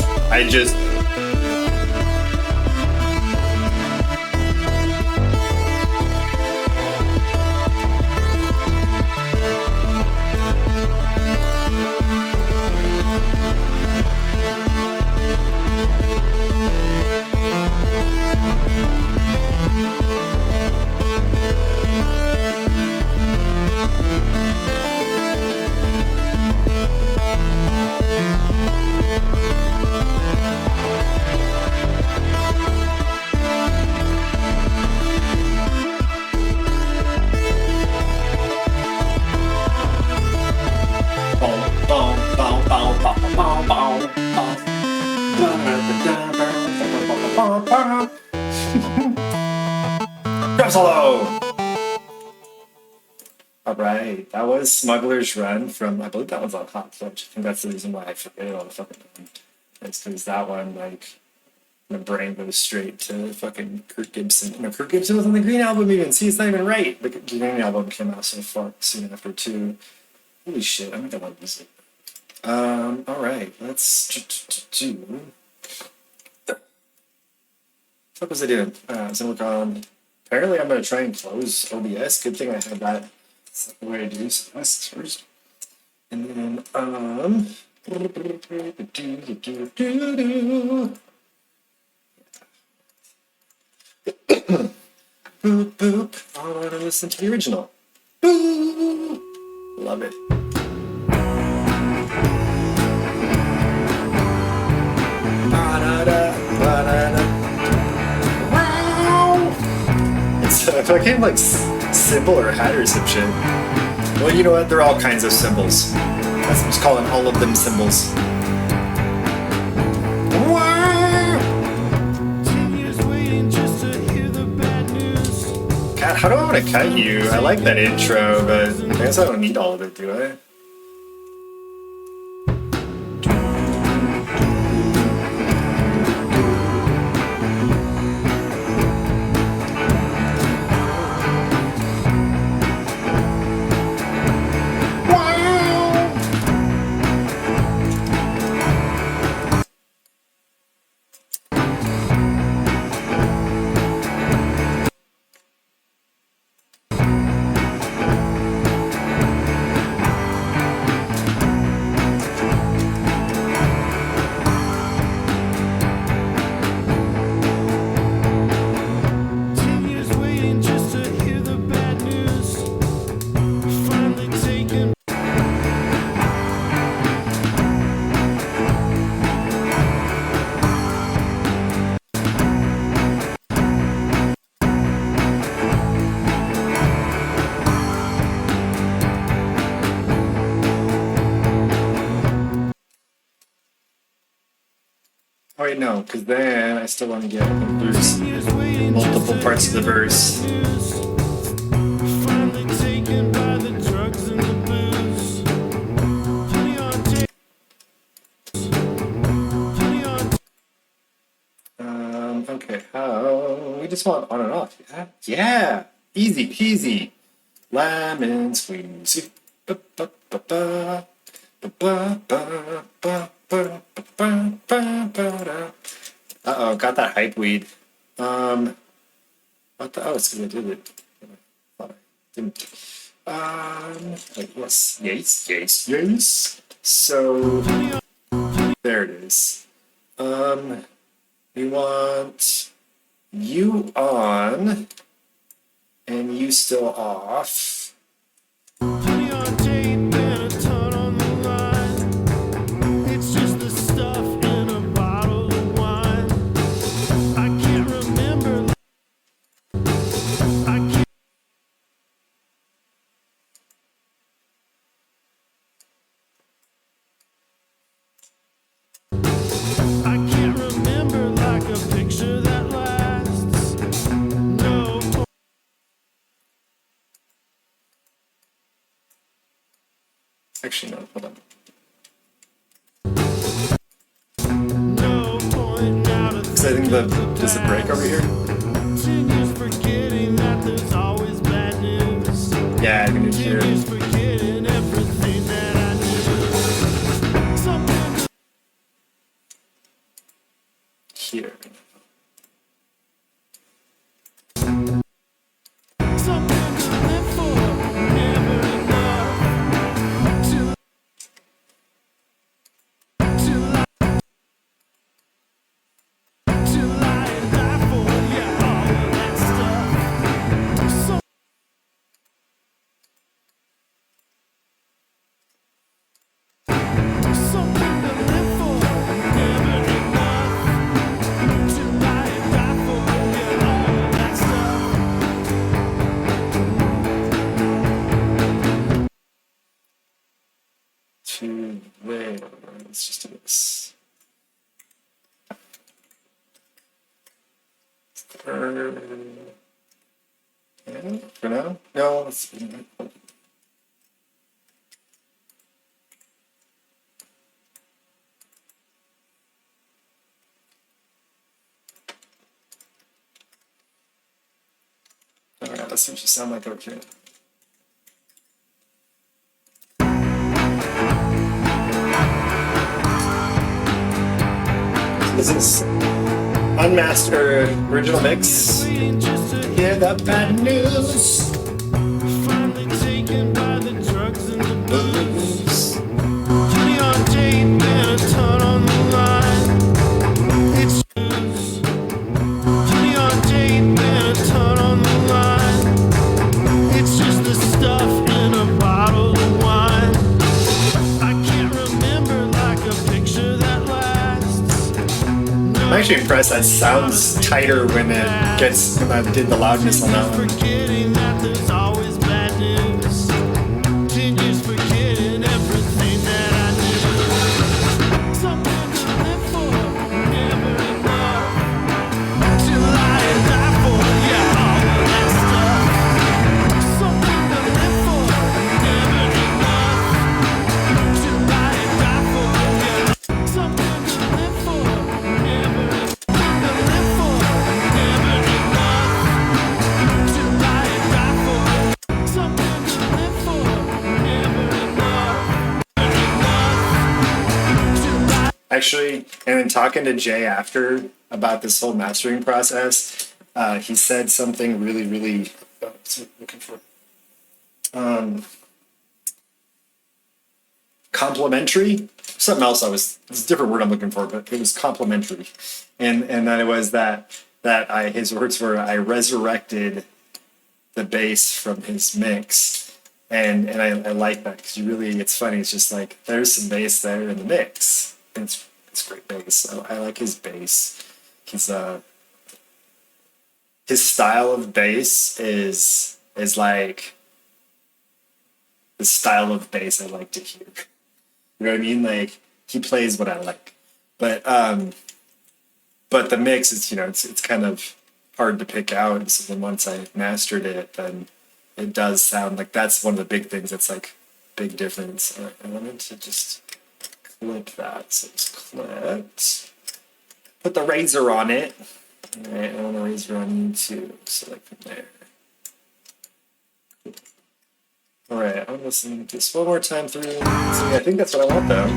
Drum solo! Alright, that was Smuggler's Run from, I believe that one's on Hot Fudge. I think that's the reason why I forget it all the fucking time. It's because that one, like, my brain goes straight to fucking Kurt Gibson. No, Kurt Gibson was on the Green Album even. See, it's not even right. The Green Album came out so far soon after too. Holy shit, I'm gonna love music. Alright, let's do... What was I doing? So look on. Apparently, I'm going to try and close OBS. Good thing I had that. That's the way I do. So that's first. And then, boop, boop. I want to listen to the original. Boo! Love it. It's a fucking like symbol or hat or some shit. Well, you know what? They're all kinds of symbols. I'm just calling all of them symbols. God, how do I want to cut you? I like that intro, but I guess I don't need all of it, do I? wait, no, because then I still want to get there's multiple parts of the verse. Finally taken by the drugs and the booze. Okay, we just want on and off, yeah? Yeah, easy peasy. Lemon squeezy. Ba-ba-ba-ba. Ba-ba-ba-ba-ba-ba-ba-ba-da. Uh-oh, got that hype weed. What the? Oh, it's because I did it. I thought I didn't. Yes, yes, yes, yes. So there it is. We want you on and you still off. Honey on tape and a ton on the line. It's just the stuff in a bottle of wine. I can't remember. I can't remember like a picture that lasts. No. Actually, no, hold on. No point now to Because I think there's a break over here. continues forgetting that there's always bad news. Yeah, I think it's here. Continues forgetting everything that I knew. Something Here. something to live for, never enough. To lie and die for, yeah, all of that stuff. Something to live for, never enough. To lie and die for, yeah, all of that stuff. To there. Let's just do this. Yeah, for now? No, let's. Alright, let's see what you sound like over here. This is unmastered original mix. Hear the bad news. Finally taken by the drugs and the booze. Honey on tape and a ton on the line. It's news. Honey on tape and a ton on the line. It's just the stuff in a bottle of wine. I can't remember like a picture that lasts. I'm actually impressed. That sounds tighter when I did the loudness on that one. Forgetting that there's always bad news. Continues forgetting everything that I knew. Something to live for, never enough. To lie and die for, yeah, all of that stuff. Something to live for, never enough. To lie and die for, yeah. Something to live for, never enough. To live for, never enough. To lie and die for, something to live for, never enough. Actually, and then talking to Jay after about this whole mastering process, he said something really, really. What's it looking for? Complimentary. Something else. It's a different word I'm looking for, but it was complimentary, and that it was that his words were, I resurrected the bass from his mix, and I like that because it's funny. It's just like there's some bass there in the mix. And it's great bass. So I like his bass. His style of bass is like the style of bass I like to hear. You know what I mean? Like he plays what I like. But but the mix is, it's kind of hard to pick out. So then once I mastered it, then it does sound like that's one of the big things that's like big difference. All right, I wanted to just clip that. So it's clipped. Put the razor on it. All right, I want a razor on you too. Select from there. All right, I'm listening to this one more time through. So yeah, I think that's what I want though.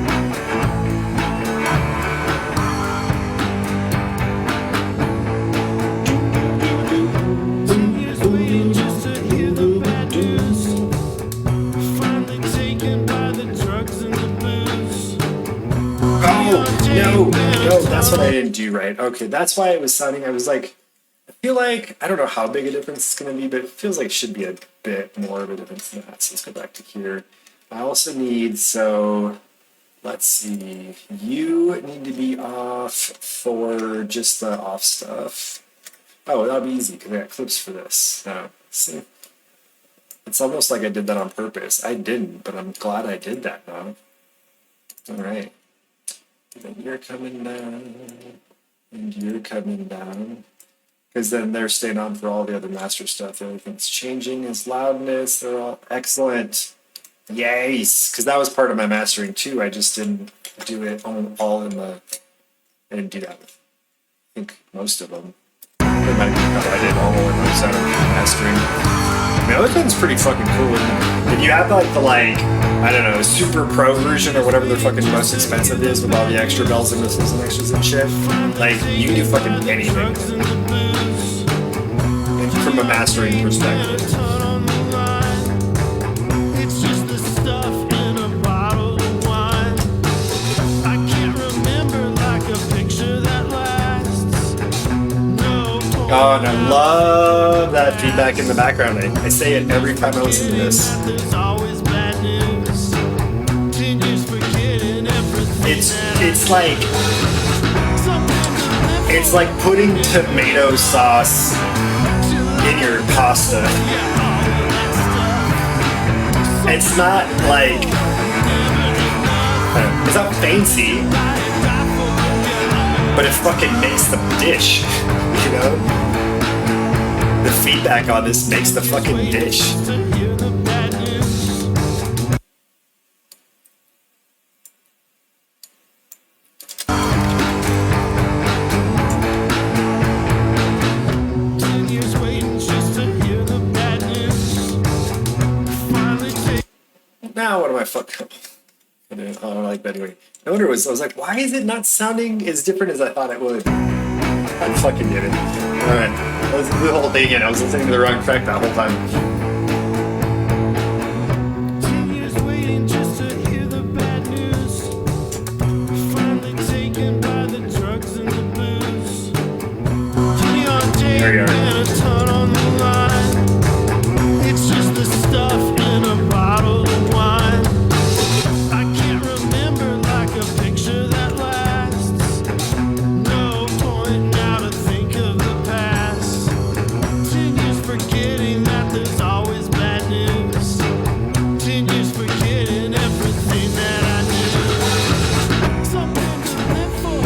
Oh, no, that's what I didn't do right. Okay, that's why it was sounding, I was like, I feel like, I don't know how big a difference it's going to be, but it feels like it should be a bit more of a difference than that. So let's go back to here. I also need, so let's see, you need to be off for just the off stuff. Oh, that'll be easy because I got clips for this. Now, see, it's almost like I did that on purpose. I didn't, but I'm glad I did that now. All right. Then you're coming down, and you're coming down. Because then they're staying on for all the other master stuff. Everything's changing, its loudness, they're all excellent. Yes! Because that was part of my mastering too. I just didn't do it all in the... I didn't do that with, I think, most of them. There might be a couple I did all in those mastering. Ableton's pretty fucking cool. If you have like the I don't know, super pro version or whatever the fucking most expensive is with all the extra bells and whistles and extras and shit, like you can do fucking anything. And from a mastering perspective. Oh, and I love that feedback in the background. I say it every time I listen to this. It's like putting tomato sauce in your pasta. It's not like, it's not fancy, but it fucking makes the dish, you know? The feedback on this makes the fucking dish. Now what am I fucking up? I don't like that anyway. No wonder I was like, why is it not sounding as different as I thought it would? I fucking did it. Alright, that was the whole thing again. I was listening to the wrong track that whole time. There you are. It's just the stuff in a bottle of wine. I can't remember like a picture that lasts. No point now to think of the past. 10 years forgetting that there's always bad news. 10 years forgetting everything that I knew. Something to live for,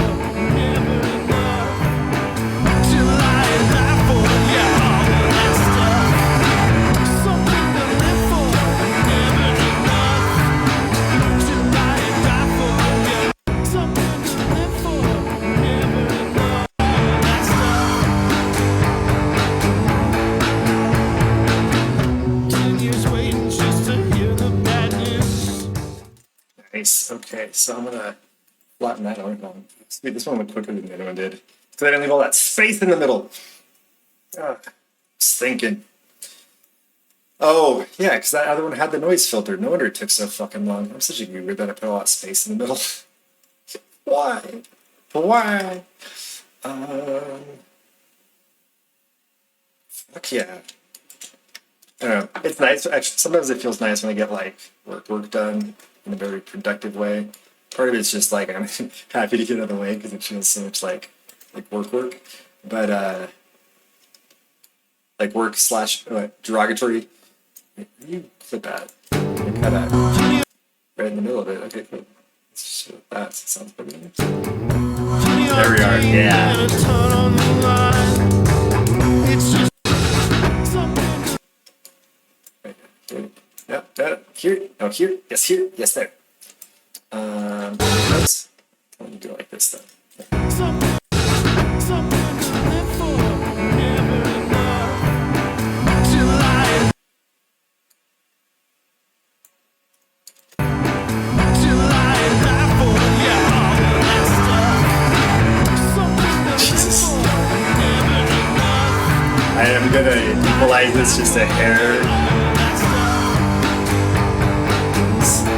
never enough. Till I die for, yeah, all of that stuff. Something to live for, never enough. Till I die for, yeah. Something to live for, never enough. All that stuff. 10 years waiting just to hear the bad news. Nice. Okay, so I'm gonna flatten that out. Wait, this one went quicker than the other one did. Because I didn't leave all that space in the middle. Just thinking. Oh, yeah, because that other one had the noise filter. No wonder it took so fucking long. I'm such a goober that I put a lot of space in the middle. Why? Why? Fuck yeah. I don't know. It's nice. Actually, sometimes it feels nice when I get like work done in a very productive way. Part of it's just like I'm happy to get out of the way because it feels so much like work. But like work slash derogatory. You clip that. You cut that right in the middle of it. Okay, cool. Let's just that. Sounds pretty nice. There we are, yeah. and a ton on the line. It's just something. Yep, here, oh, here, yes, there. Oops. Let me do it like this, though. Something to live for, never enough. Till I die for, yeah, all of that stuff. Something to live Jesus. for, never enough. I am gonna equalize this just a hair,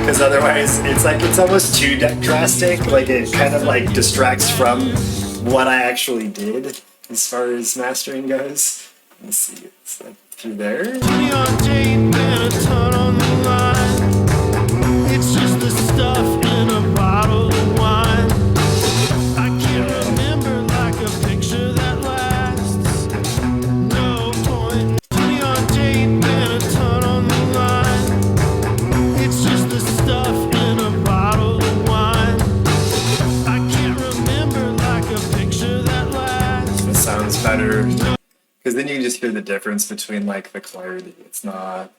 because otherwise it's almost too drastic. Like it kind of like distracts from what I actually did as far as mastering goes. Let's see, it's like through there. Money on tape and a ton on the line. It's just the stuff in a bottle of wine. I can't remember like a picture that lasts. No point. Money on tape and a ton on the line. It's just the stuff in a bottle of wine. I can't remember like a picture that lasts. It sounds better, because then you can just hear the difference between like the clarity. It's not,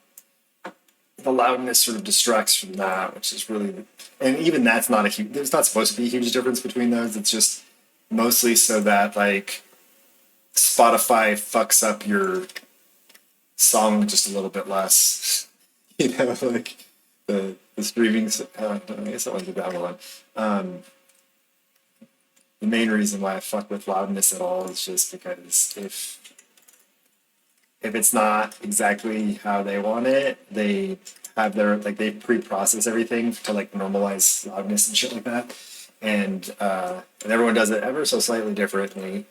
the loudness sort of distracts from that, which is really, and even that's not a huge, there's not supposed to be a huge difference between those. It's just mostly so that like Spotify fucks up your song just a little bit less. You know, like the streaming, I guess I went to Babylon. The main reason why I fuck with loudness at all is just because if it's not exactly how they want it, they have their, like, they pre-process everything to like normalize loudness and shit like that. And everyone does it ever so slightly differently.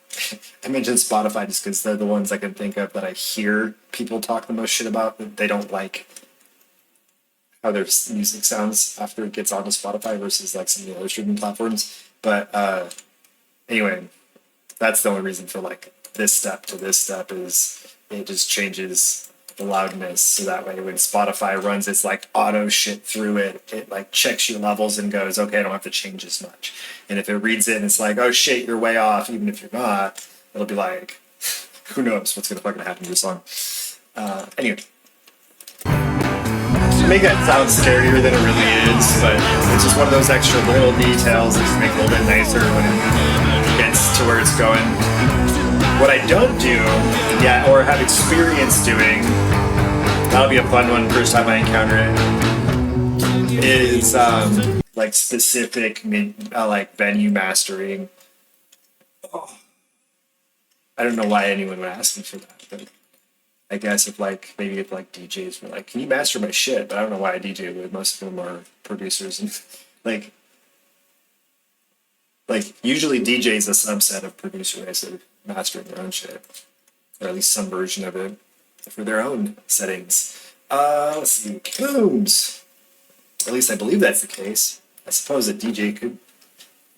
I mentioned Spotify just because they're the ones I can think of that I hear people talk the most shit about, that they don't like how their music sounds after it gets onto Spotify versus like some of the other streaming platforms. But anyway, that's the only reason for like this step to this step is it just changes the loudness, so that way when Spotify runs its like auto shit through it, it like checks your levels and goes, okay, I don't have to change as much. And if it reads it and it's like, oh shit, you're way off, even if you're not, it'll be like, who knows what's gonna fucking happen to your song. Anyway. To make that sound scarier than it really is, but it's just one of those extra little details that just make it a little bit nicer when it gets to where it's going. What I don't do, or have experience doing, that'll be a fun one first time I encounter it, is like specific like venue mastering. Oh. I don't know why anyone would ask me for that, but I guess if like maybe if like DJs were like, can you master my shit? But I don't know why I DJ with, most of them are producers and like usually DJ's a subset of producers that are mastering their own shit, or at least some version of it for their own settings. Let's see, Coombs. At least I believe that's the case. I suppose a DJ could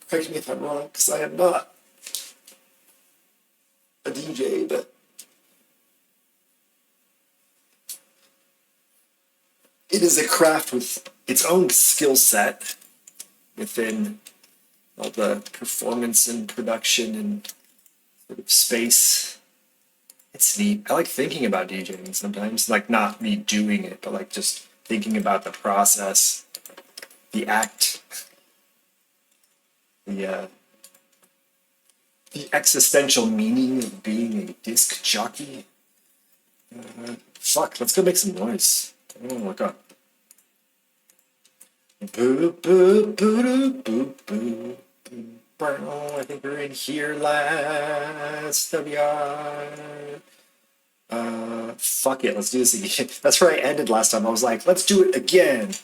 correct me if I'm wrong, because I am not a DJ, but it is a craft with its own skill set within all the performance and production and sort of space. It's neat. I like thinking about DJing sometimes, like not me doing it, but like just thinking about the process, the act, the existential meaning of being a disc jockey. Fuck, let's go make some noise. I want to look up. Boo, boo, boo, boo, boo, boo. I think we're in here last. WR. Fuck it, let's do this again. That's where I ended last time. I was like, let's do it again.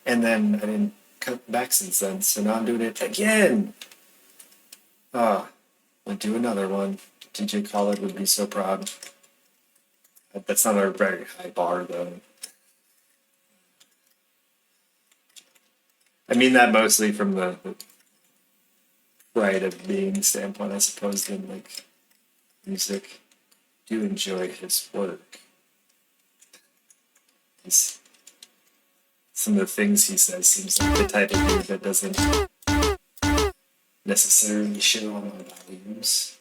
And then I didn't cut back since then, so now I'm doing it again. We'll do another one. DJ Khaled would be so proud. That's not a very high bar, though. I mean that mostly from the pride of being standpoint, I suppose, than like music. Do enjoy his work. Some of the things he says seems like the type of dude that doesn't necessarily show on my volumes.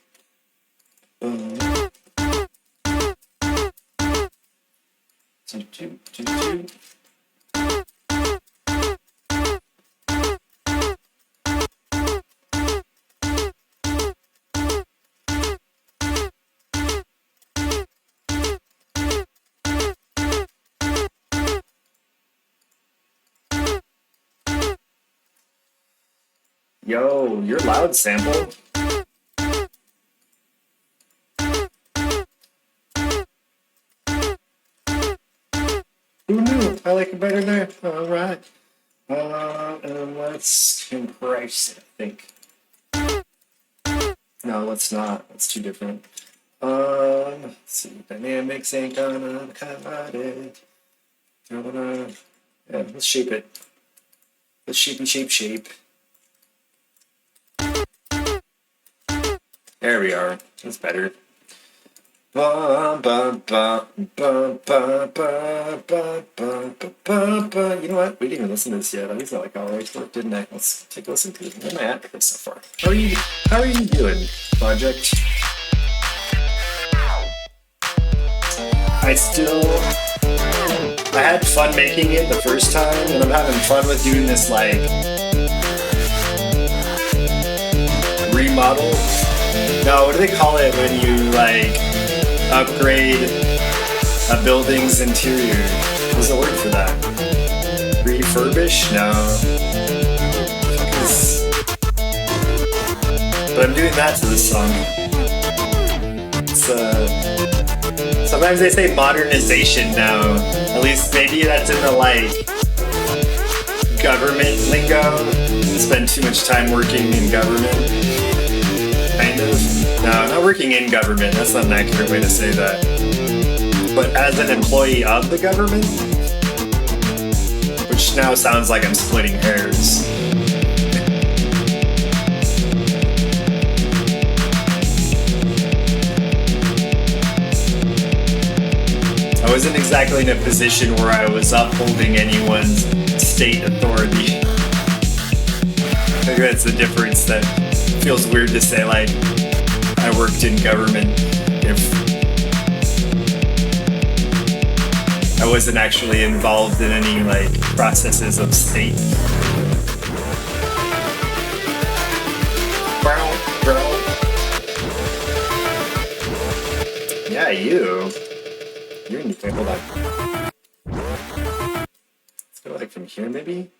Yo, you're loud, sample. Who knew? I like it better there. All right. And let's compress it, I think. No, let's not. That's too different. Let's see. Dynamics ain't gonna cut it. Yeah, let's shape it. Let's shape. There we are. That's better. You know what? We didn't even listen to this yet. I think I like all right work, didn't I? Let's take a listen to it. Where am I at with so far? How are you doing, project? I had fun making it the first time, and I'm having fun with doing this like remodel. No, what do they call it when you like upgrade a building's interior? What's the word for that? Refurbish? No. But I'm doing that to this song. It's sometimes they say modernization now. At least maybe that's in the like government lingo. Spend too much time working in government. Kind of. No, not working in government. That's not an accurate way to say that. But as an employee of the government, which now sounds like I'm splitting hairs. I wasn't exactly in a position where I was upholding anyone's state authority. I think that's the difference. That feels weird to say, like, I worked in government if I wasn't actually involved in any, like, processes of state. Yeah, you're in the hold on. Let's go like from here, maybe?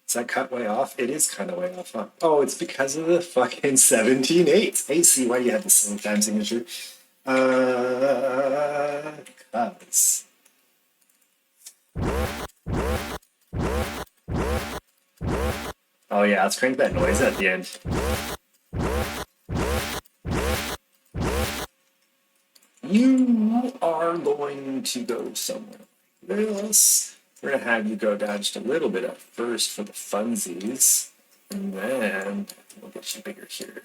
Is that cut way off? It is kind of way off, huh? Oh, it's because of the fucking 17/8. Hey, see, why do you have the same time signature? Cuz. Oh yeah, let's crank that noise at the end. You are going to go somewhere like this. We're going to have you go down just a little bit at first for the funsies. And then we'll get you bigger here.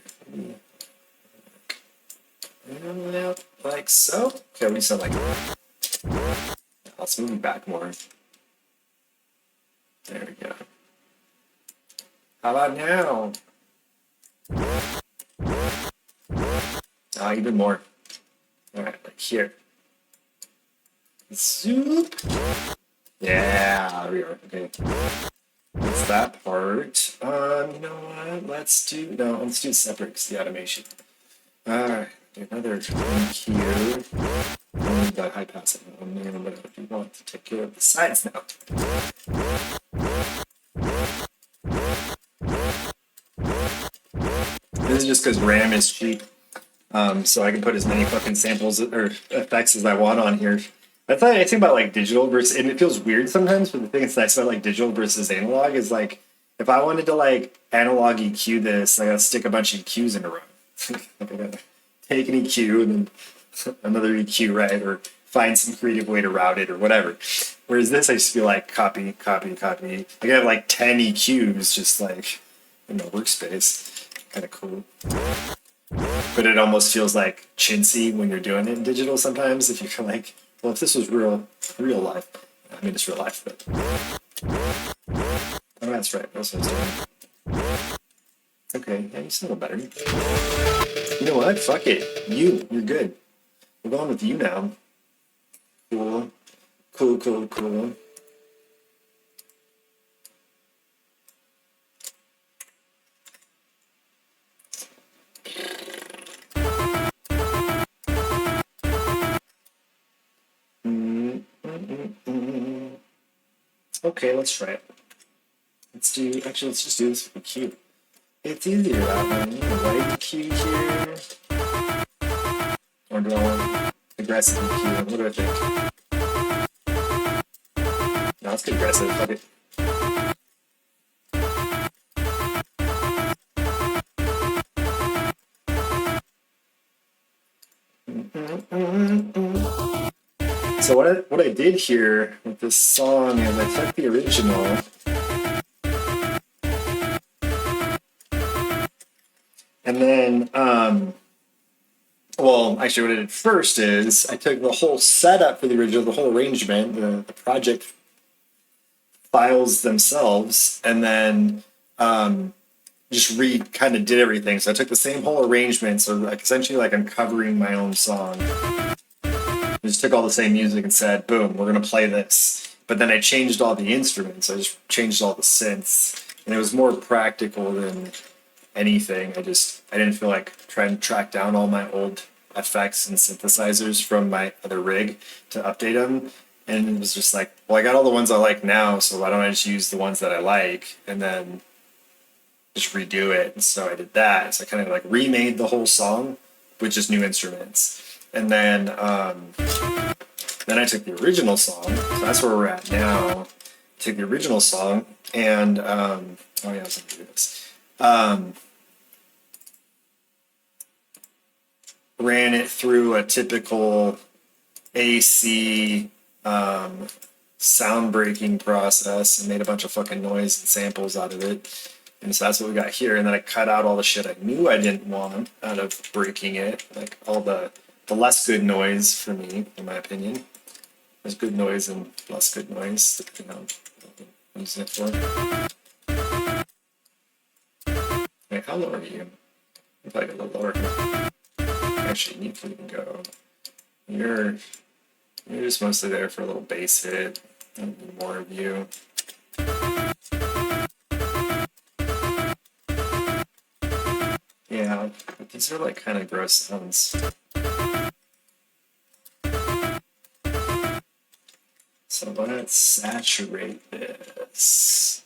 And like so. Okay, we sound like that. Let's move you back more. There we go. How about now? Even more. Alright, like here. Zoop. Yeah, there we are. Okay. That's that part. You know what? Let's do separate because the automation. Alright, another EQ. Only that high pass. But I do want to take care of the sides now. This is just because RAM is cheap. So I can put as many fucking samples or effects as I want on here. I think about like digital versus, and it feels weird sometimes, but the thing is nice about like digital versus analog is like, if I wanted to like analog EQ this, I gotta stick a bunch of EQs in a row. Like I gotta take an EQ and then another EQ, right? Or find some creative way to route it or whatever. Whereas this, I just feel like copy. I can have like 10 EQs just like in my workspace. Kind of cool. But it almost feels like chintzy when you're doing it in digital sometimes. If you're like, well, if this was real life, I mean, it's real life, but. Oh, that's right. That's what I was doing. Okay, yeah, you sound a little better. You know what? Fuck it. You're good. We're going with you now. Cool. Cool, cool, cool. Okay, let's try it. Let's just do this for cute. It's easier that way. Light cue here. Or do I want aggressive cue? What do I think? No, let's get aggressive. Fuck it. So what I did here with this song is I took the original and then well, actually what I did first is I took the whole setup for the original, the whole arrangement, the project files themselves, and then just kind of did everything. So I took the same whole arrangement, so like essentially like I'm covering my own song. I just took all the same music and said, boom, we're gonna play this. But then I changed all the instruments. I just changed all the synths, and it was more practical than anything. I didn't feel like trying to track down all my old effects and synthesizers from my other rig to update them. And it was just like, well, I got all the ones I like now, so why don't I just use the ones that I like and then just redo it? And so I did that. So I kind of like remade the whole song with just new instruments. And then I took the original song. So that's where we're at now. Took the original song and oh yeah, I was gonna do this. Ran it through a typical AC sound breaking process and made a bunch of fucking noise and samples out of it. And so that's what we got here. And then I cut out all the shit I knew I didn't want out of breaking it, like all the less good noise for me, in my opinion. There's good noise and less good noise, depending on what I'm using it for. Wait, how low are you? I'm probably a little lower. Actually, you can even go. You're just mostly there for a little bass hit. More of you. Yeah, but these are like kind of gross sounds. So let's saturate this.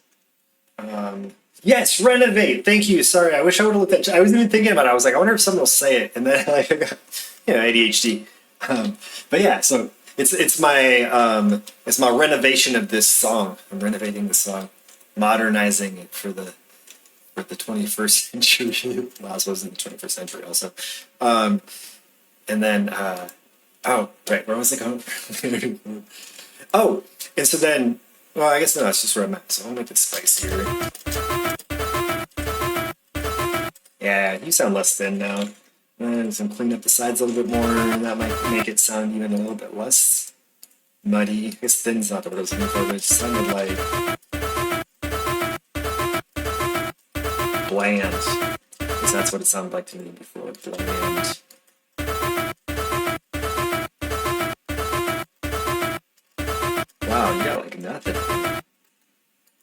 Yes, renovate. Thank you. Sorry, I wish I would have looked at. I wasn't even thinking about it. I was like, I wonder if someone will say it, and then like, I got, ADHD. But yeah, so it's my renovation of this song. I'm renovating the song, modernizing it for the 21st century. Well, I suppose in the 21st century also. And then oh right, where was it going? Oh, and so then, well, I guess no, that's just where I'm at. So I'll make it spicier. Yeah, you sound less thin now. And so I'm cleaning up the sides a little bit more, and that might make it sound even a little bit less muddy. I guess thin's not what I was looking for, but it sounded like bland. Because that's what it sounded like to me before. Bland. Wow, you got like nothing.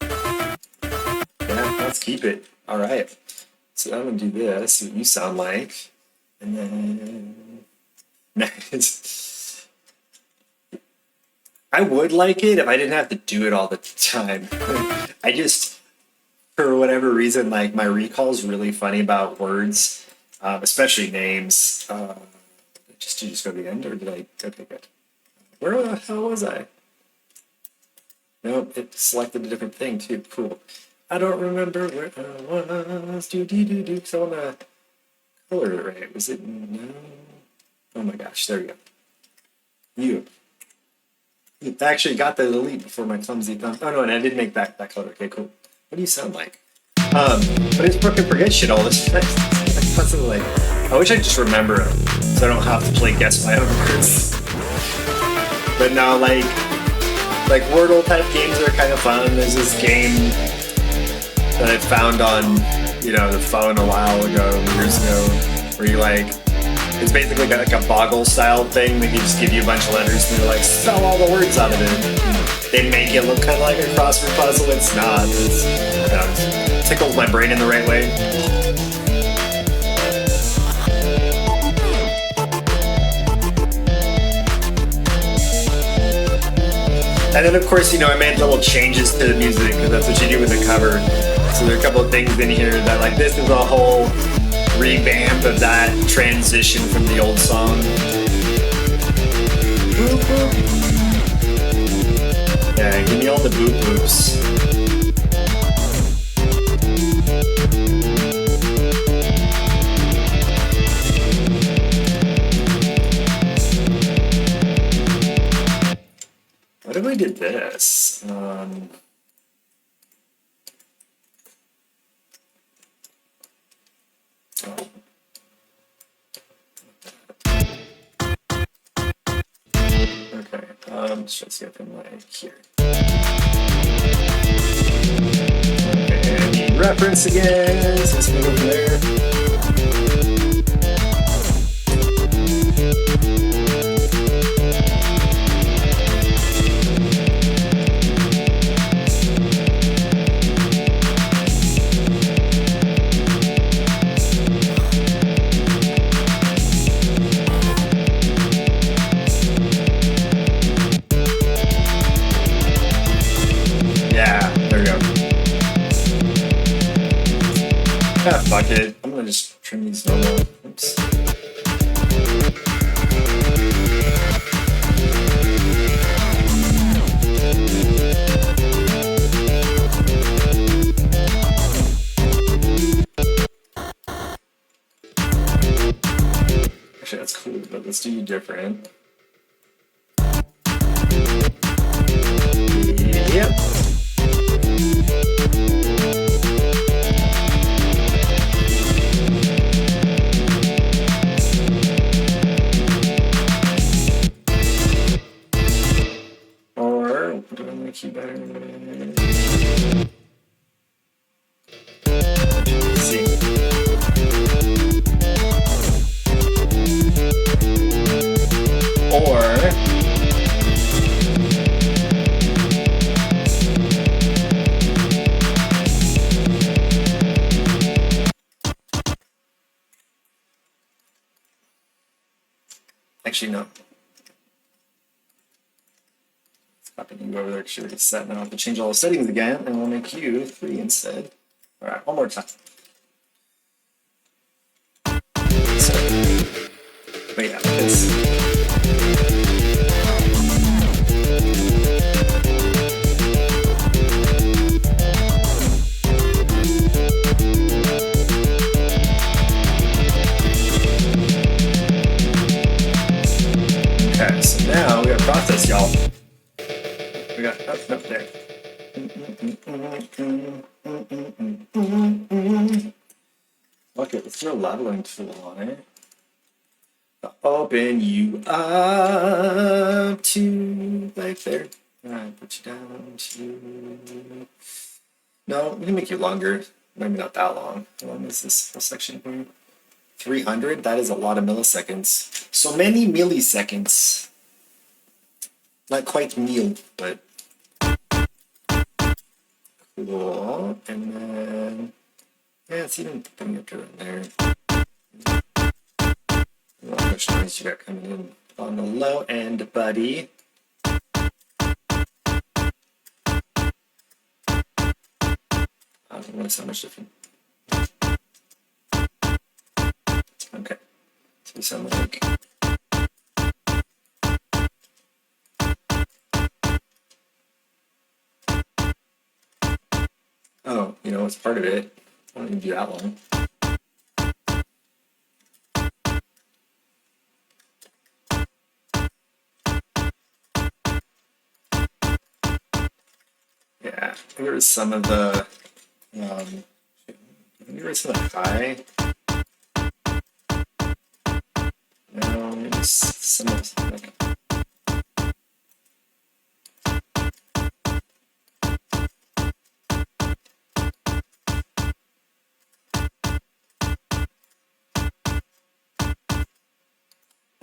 Yeah, let's keep it. Alright. So I'm gonna do this, see what you sound like. And then I would like it if I didn't have to do it all the time. I just, for whatever reason, like my recall is really funny about words, especially names. Did you just go to the end, or did I? Okay, good. Where the hell was I? Nope, it selected a different thing too. Cool. I don't remember where I was. Because I want to color it right. Was it no? Oh my gosh, there we go. You actually got the delete before my clumsy thumb. Oh no, and I did make that color. Okay, cool. What do you sound like? But I just fucking forget shit all this time. I'm constantly like, I wish I just remember it so I don't have to play guess my own words. But now, like Wordle type games are kind of fun. There's this game that I found on the phone a while ago, years ago, where you like, it's basically got like a Boggle style thing that you just give you a bunch of letters and you're like, spell all the words out of it. They make it look kind of like a crossword puzzle. It's not. It tickles my brain in the right way. And then, of course, I made little changes to the music because that's what you do with a cover. So there are a couple of things in here that, like, this is a whole revamp of that transition from the old song. Boop, boop. Yeah, give me all the boop boops. What if we did this? Okay, let's just get them like here. Okay, I need reference again, since we go there. Ah, fuck it. I'm gonna just trim these normal. Oops. Actually, that's cool, but let's do you different. Yep. Key better. See. Or actually no. Copy you over there because you're already set. Now I have to change all the settings again, and we'll make you 3 instead. All right, one more time. So, but yeah, it's. Okay, so now we got to process, y'all. We got up there. Okay, let's throw a leveling tool on it. Open you up to right there. Alright, put you down to. No, we can make you longer. Maybe not that long. How long is this whole section here? 300? That is a lot of milliseconds. So many milliseconds. Not quite meal, but cool. And then, yeah, it's even putting it right there. How much noise you got coming in on the low end, buddy? I don't know, so much different. Okay, so you sound like. Oh, it's part of it. I don't need to do that one. Yeah, here is some of the. Here is some of the high. No, maybe some of the.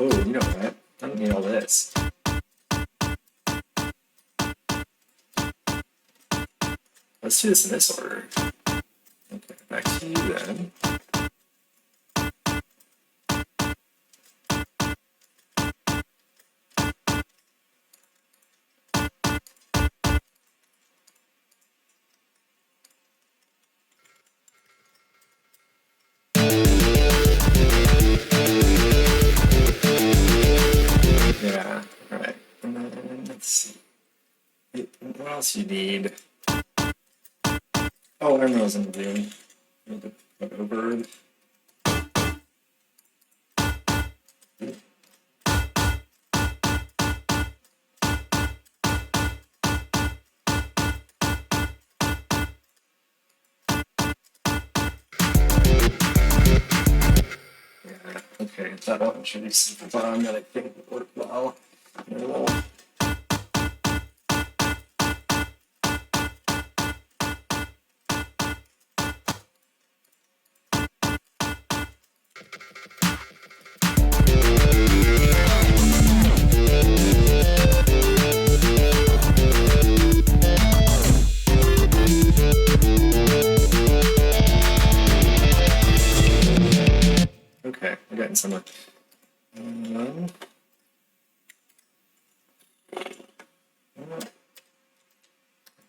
Oh, you know what? I don't need all this. Let's do this in this order. Okay, back to you then. Yeah, all right. And then let's see. What else you need? Oh, I know what I'm doing. Over. Yeah, okay, that one introduces the bond that I think would work well. Okay, we're getting somewhere.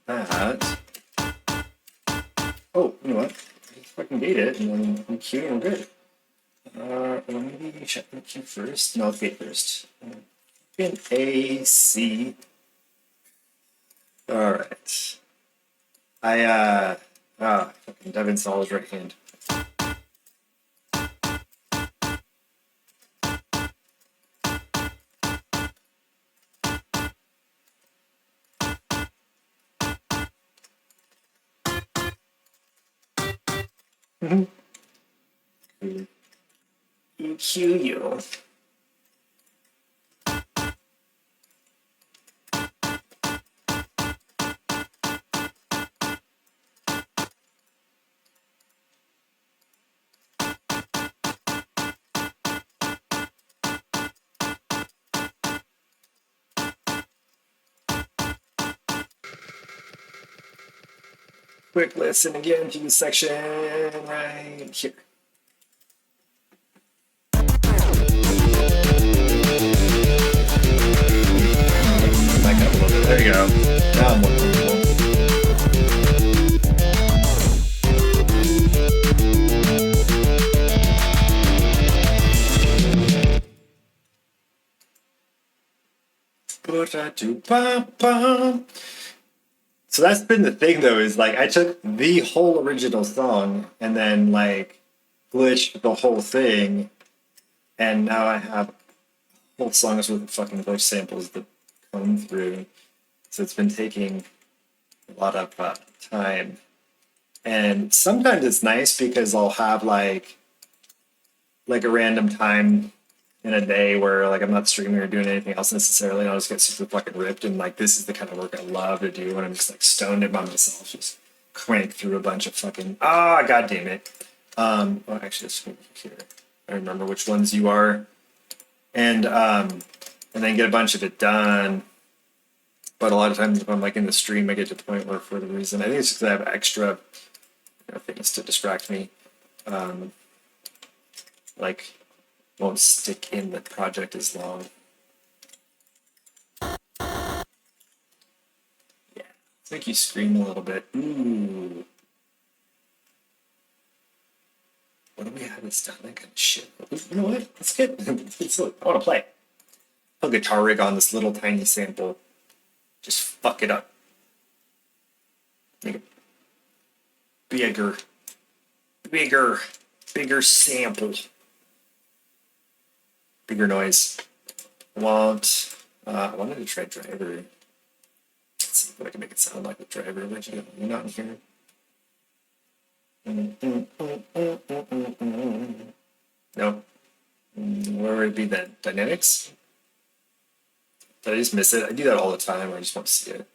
That. Oh, you know what? Just fucking gate it, and then EQ, and we're good. Or maybe check EQ first. No, gate first. In A, C. All right. Fucking Devin Saul is right hand. EQ you. Quick listen again to the section right here. Back up a little bit. There you go. Now I'm more comfortable. So that's been the thing though, is like I took the whole original song and then like glitched the whole thing, and now I have whole songs with fucking glitch samples that come through. So it's been taking a lot of time. And sometimes it's nice because I'll have like a random time in a day where like I'm not streaming or doing anything else necessarily, and I'll just get super fucking ripped, and like this is the kind of work I love to do when I'm just like stoned it by myself, just crank through a bunch of fucking god damn it. Oh, actually let's go here. I remember which ones you are. And then get a bunch of it done. But a lot of times if I'm like in the stream, I get to the point where for the reason I think it's just I have extra things to distract me. Like won't stick in the project as long. Yeah, let's make you scream a little bit. Ooh. What do we have this done? That kind of shit. You know what? Let's get. I want to play. Put a guitar rig on this little tiny sample. Just fuck it up. Make it bigger. Bigger sample. Bigger noise. I wanted to try driver. Let's see if I can make it sound like the driver. You're not in here. No. Where would it be then? Dynamics? Did I just miss it? I do that all the time. I just want to see it.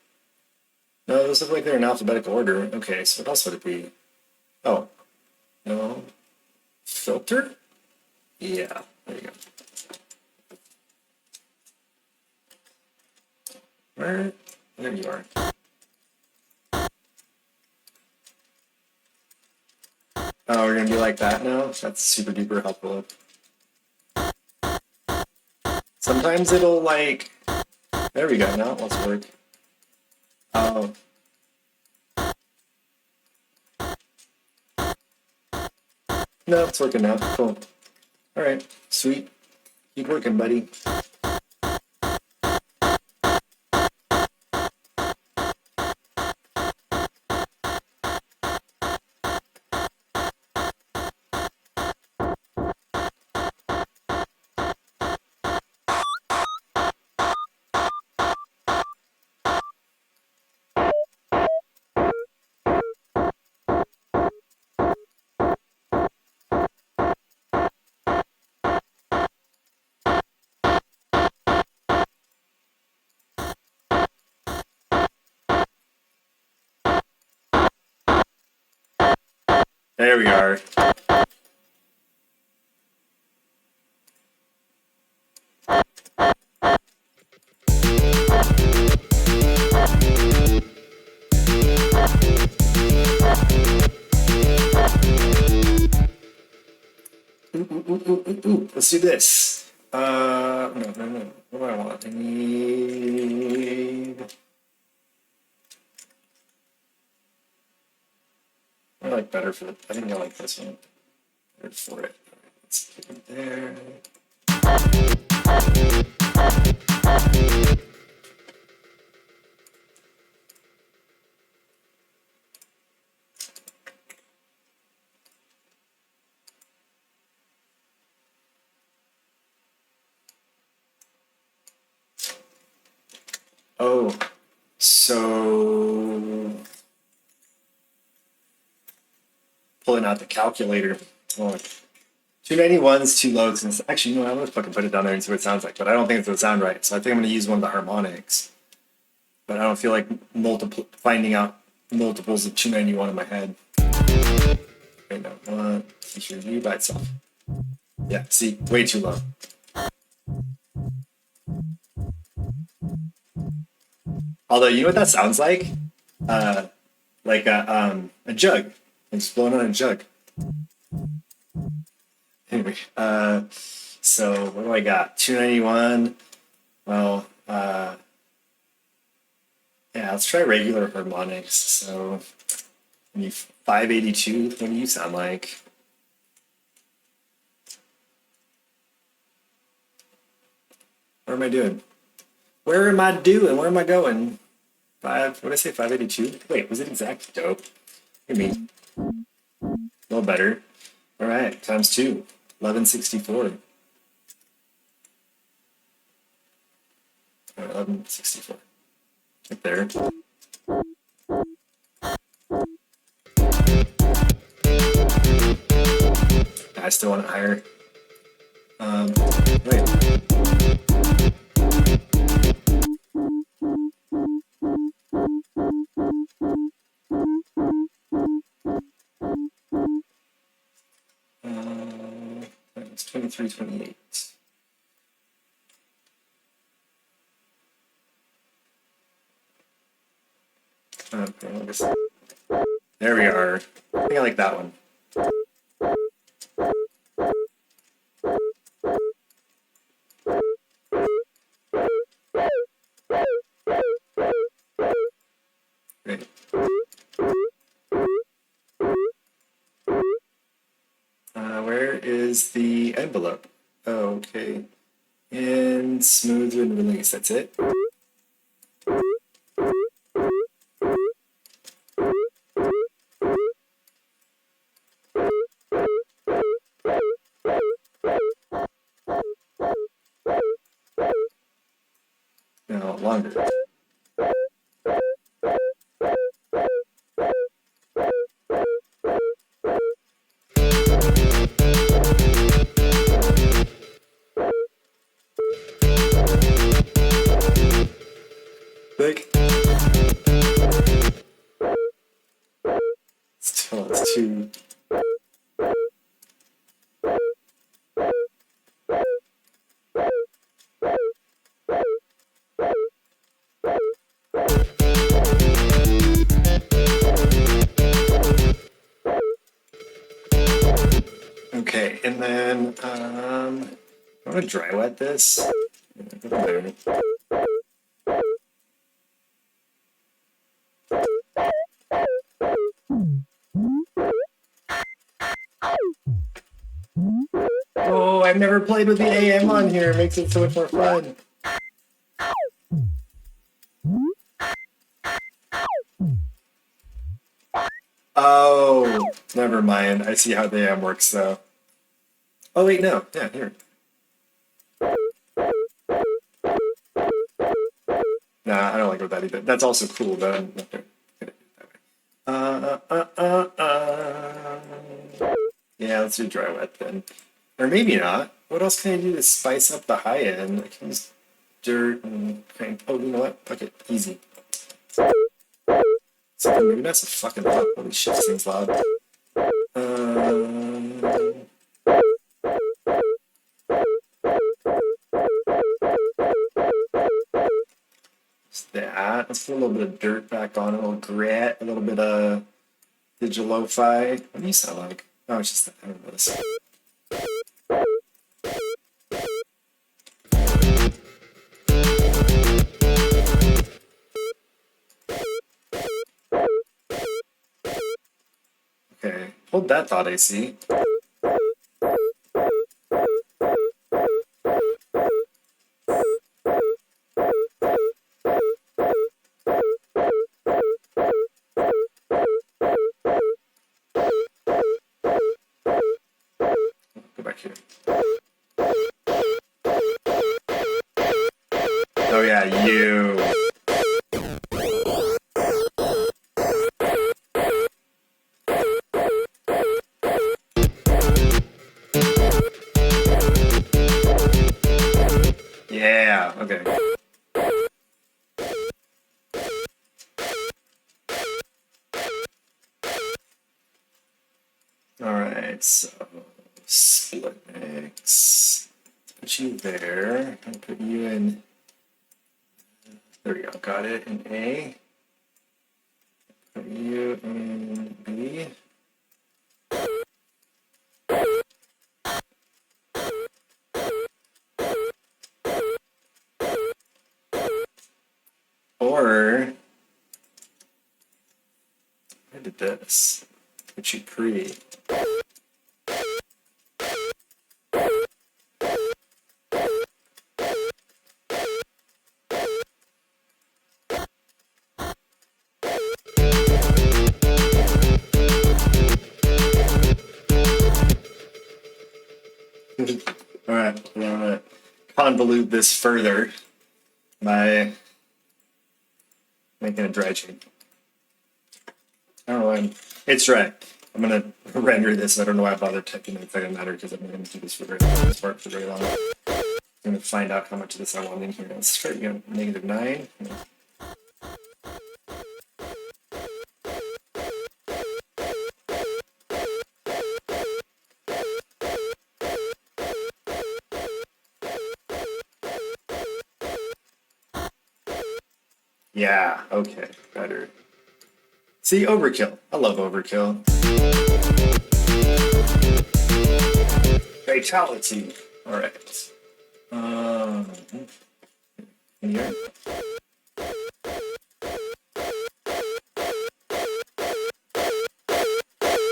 No, those look like they're in alphabetical order. Okay, so what else would it be? Oh. No. Filter? Yeah, there you go. Where? There you are. Oh, we're gonna be like that now? That's super duper helpful. Sometimes it'll like... There we go, now it wants to work. Oh. No, it's working now. Cool. Alright, sweet. Keep working, buddy. There we are. Ooh. Let's do this. No. What do I want? I need... I like better for the... I think I like this one. Better for it. Let's put it there. Oh, so pulling out the calculator. Oh, 291's too low since actually, you know, I'm gonna fucking put it down there and see what it sounds like, but I don't think it's gonna sound right. So I think I'm gonna use one of the harmonics. But I don't feel like finding out multiples of 291 in my head. Okay, no, feature view by itself. Yeah, see, way too low. Although, you know what that sounds like? Like a jug. It's blowing on a jug. Anyway, so what do I got? 291. Well, yeah, let's try regular harmonics. So, 582. What do you sound like? What am I doing? Where am I doing? Where am I going? What did I say? 582? Wait, was it exact? Dope. I mean, a little better. All right, times 2. 1164. 1164. Right there. I still want it higher. Wait. It's 2328. Okay, there we are. I think I like that one. Great. Where is the envelope? Oh, okay. And smooth and release. That's it. No, longer. Click. Still, it's too... want to dry wet this. There. Oh, I've never played with the AM on here. It makes it so much more fun. Oh, never mind. I see how the AM works, though. Oh, wait, no. Yeah, here. Nah, I don't like what that either. That's also cool, but I'm not gonna do it that way. Yeah, let's do dry wet then. Or maybe not. What else can I do to spice up the high end? I can use dirt and crank. Oh, you know what? Fuck it. Easy. So maybe that's a fucking lot. Holy shit, this thing's loud. That. Let's put a little bit of dirt back on, a little grit, a little bit of digital lo-fi. What do you sound like? Oh, it's just I don't know this. Okay, hold that thought, AC. Go back here. Oh yeah, you. Yeah, okay. Alright, so split mix. Put you there, and put you in. There we go, got it in A. Put you in B. Or I did this. Put you pre. Alright, I'm gonna convolute this further by making a dry chain. Oh, it's dry. I'm gonna render this. I don't know why I bothered typing it. It's not gonna matter because I'm gonna do this for this part for very long. I'm gonna find out how much of this I want in here. Let's try again. -9. Yeah, okay, better. See, overkill. I love overkill. Fatality. Alright. Here.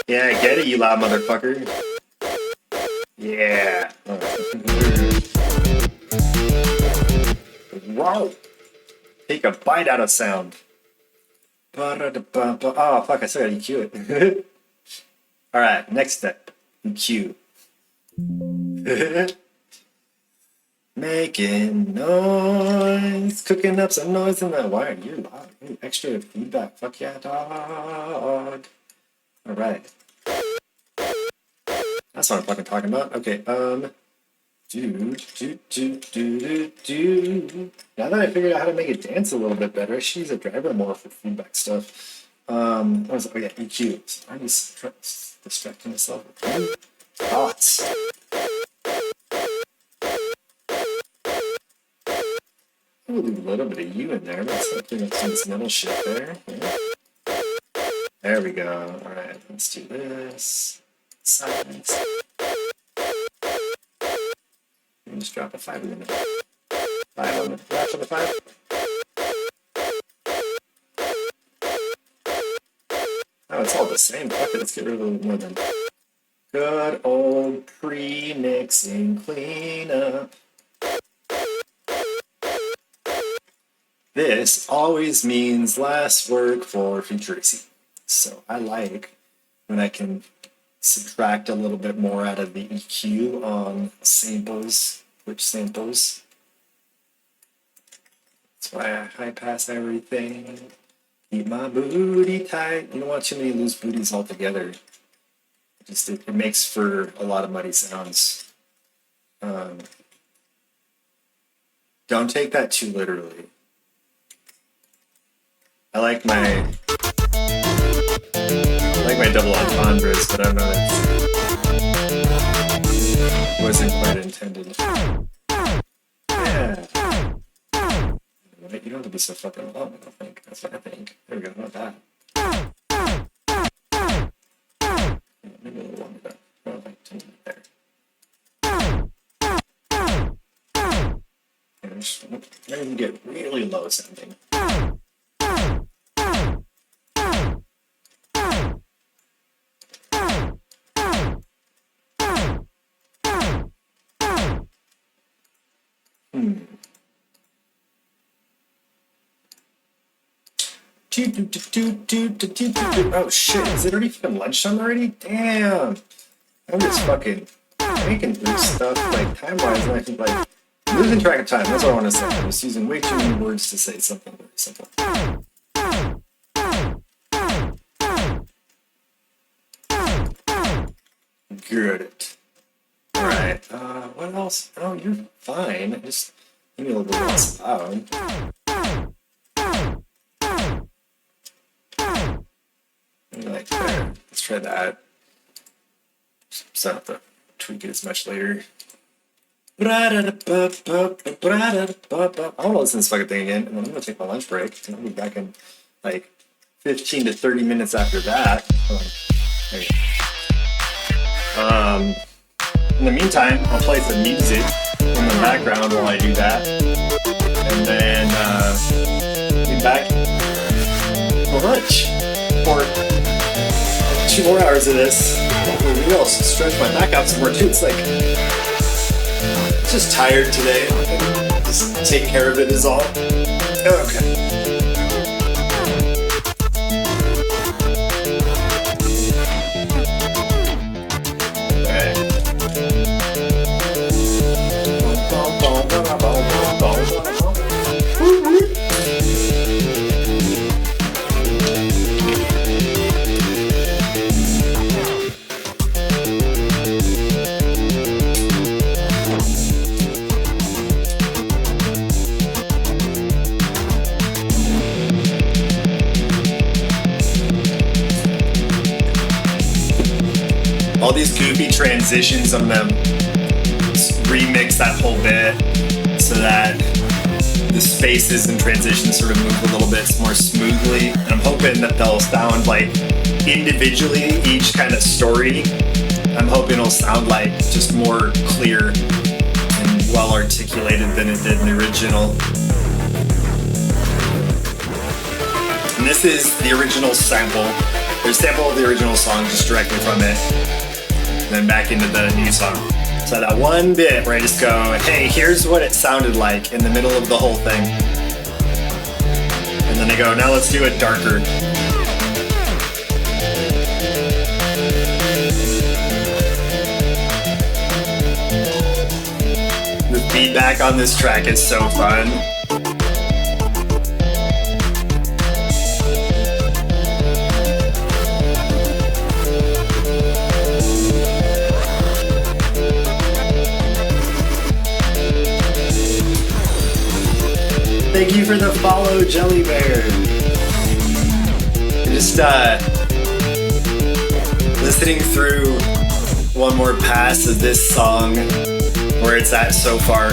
Yeah, get it, you loud motherfucker. Yeah. Wow. Take a bite out of sound. Oh, fuck, I still gotta EQ it. Alright, next step. EQ. Making noise. Cooking up some noise in the wire. You're loud. Ooh, extra feedback. Fuck yeah, dog. Alright. That's what I'm fucking talking about. Okay, Now that I figured out how to make it dance a little bit better, I should use a driver more for feedback stuff. What was it? Oh yeah, EQ. I'm just distracting myself with thoughts. We'll do a little bit of you in there. Let's start doing some incidental shit there. Yeah. There we go. Alright, let's do this. Silence. just drop a 5 in the middle. 5 on the flash on the 5. Oh, it's all the same. Fuck it, let's get rid of a little more than. Good old pre-mixing cleanup. This always means last work for Futurity. So I like when I can subtract a little bit more out of the EQ on samples, which samples. That's why I high pass everything. Keep my booty tight. You don't want too many loose booties altogether. It makes for a lot of muddy sounds. Don't take that too literally. I like my double entendres, but I don't know that wasn't quite intended. Yeah. You don't have to be so fucking long, I don't think. That's what I think. There we go, not that. Maybe a little longer though. Oh, like 10 there. Now you can get really low sounding. Oh shit, is it already fucking lunchtime already? Damn! I'm just fucking making this stuff like time-wise, and I think like losing track of time, that's what I want to say. I'm just using way too many words to say something very simple. Good. Alright, what else? Oh, you're fine. Just maybe a little bit less loud. Like there. Let's try that. So I don't have to tweak it as much later. I want to listen to this fucking thing again, and then I'm going to take my lunch break, and I'll be back in like 15 to 30 minutes after that. There you go. In the meantime, I'll play some music in the background while I do that, and then be back for lunch. For 2 more hours of this. Maybe I'll stretch my back out some more too. It's like, just tired today. Just take care of it is all. Okay. All these goofy transitions, I'm gonna remix that whole bit so that the spaces and transitions sort of move a little bit more smoothly. And I'm hoping that they'll sound like individually, each kind of story, I'm hoping it'll sound like just more clear and well articulated than it did in the original. And this is the original sample. There's a sample of the original song just directly from it. And then back into the new song. So that one bit where I just go, hey, here's what it sounded like in the middle of the whole thing. And then I go, now let's do it darker. The feedback on this track is so fun. Thank you for the follow, Jelly Bear. Just listening through one more pass of this song, where it's at so far,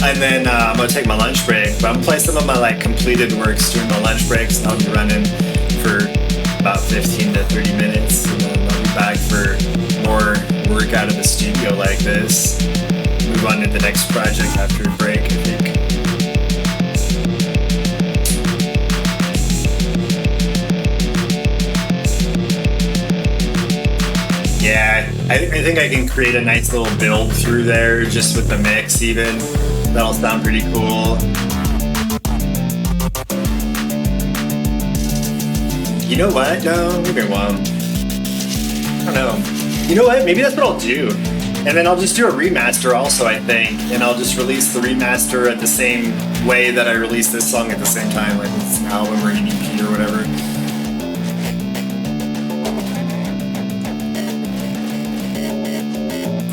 and then I'm gonna take my lunch break. But I'm gonna play some of my like completed works during my lunch breaks. I'll be running for about 15 to 30 minutes, and then I'll be back for more work out of the studio like this. move on to the next project after a break, I think. Yeah, I think I can create a nice little build through there just with the mix even. That'll sound pretty cool. You know what? No, maybe I won't. I don't know. You know what? Maybe that's what I'll do. And then I'll just do a remaster also, I think. And I'll just release the remaster at the same way that I released this song at the same time, like it's an album or an EP or whatever.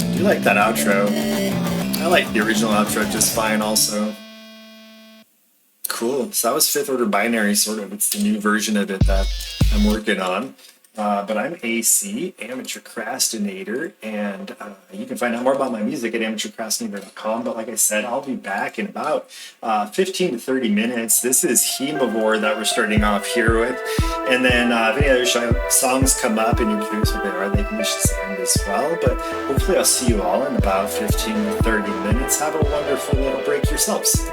I do like that outro. I like the original outro just fine also. Cool. So that was Fifth Order Binary, sort of. It's the new version of it that I'm working on. But I'm AC, Amateur Crastinator, and you can find out more about my music at amateurcrastinator.com. But like I said, I'll be back in about 15 to 30 minutes. This is Hemivore that we're starting off here with. And then if any other songs come up and you're curious what they are, they can just send as well. But hopefully I'll see you all in about 15 to 30 minutes. Have a wonderful little break yourselves.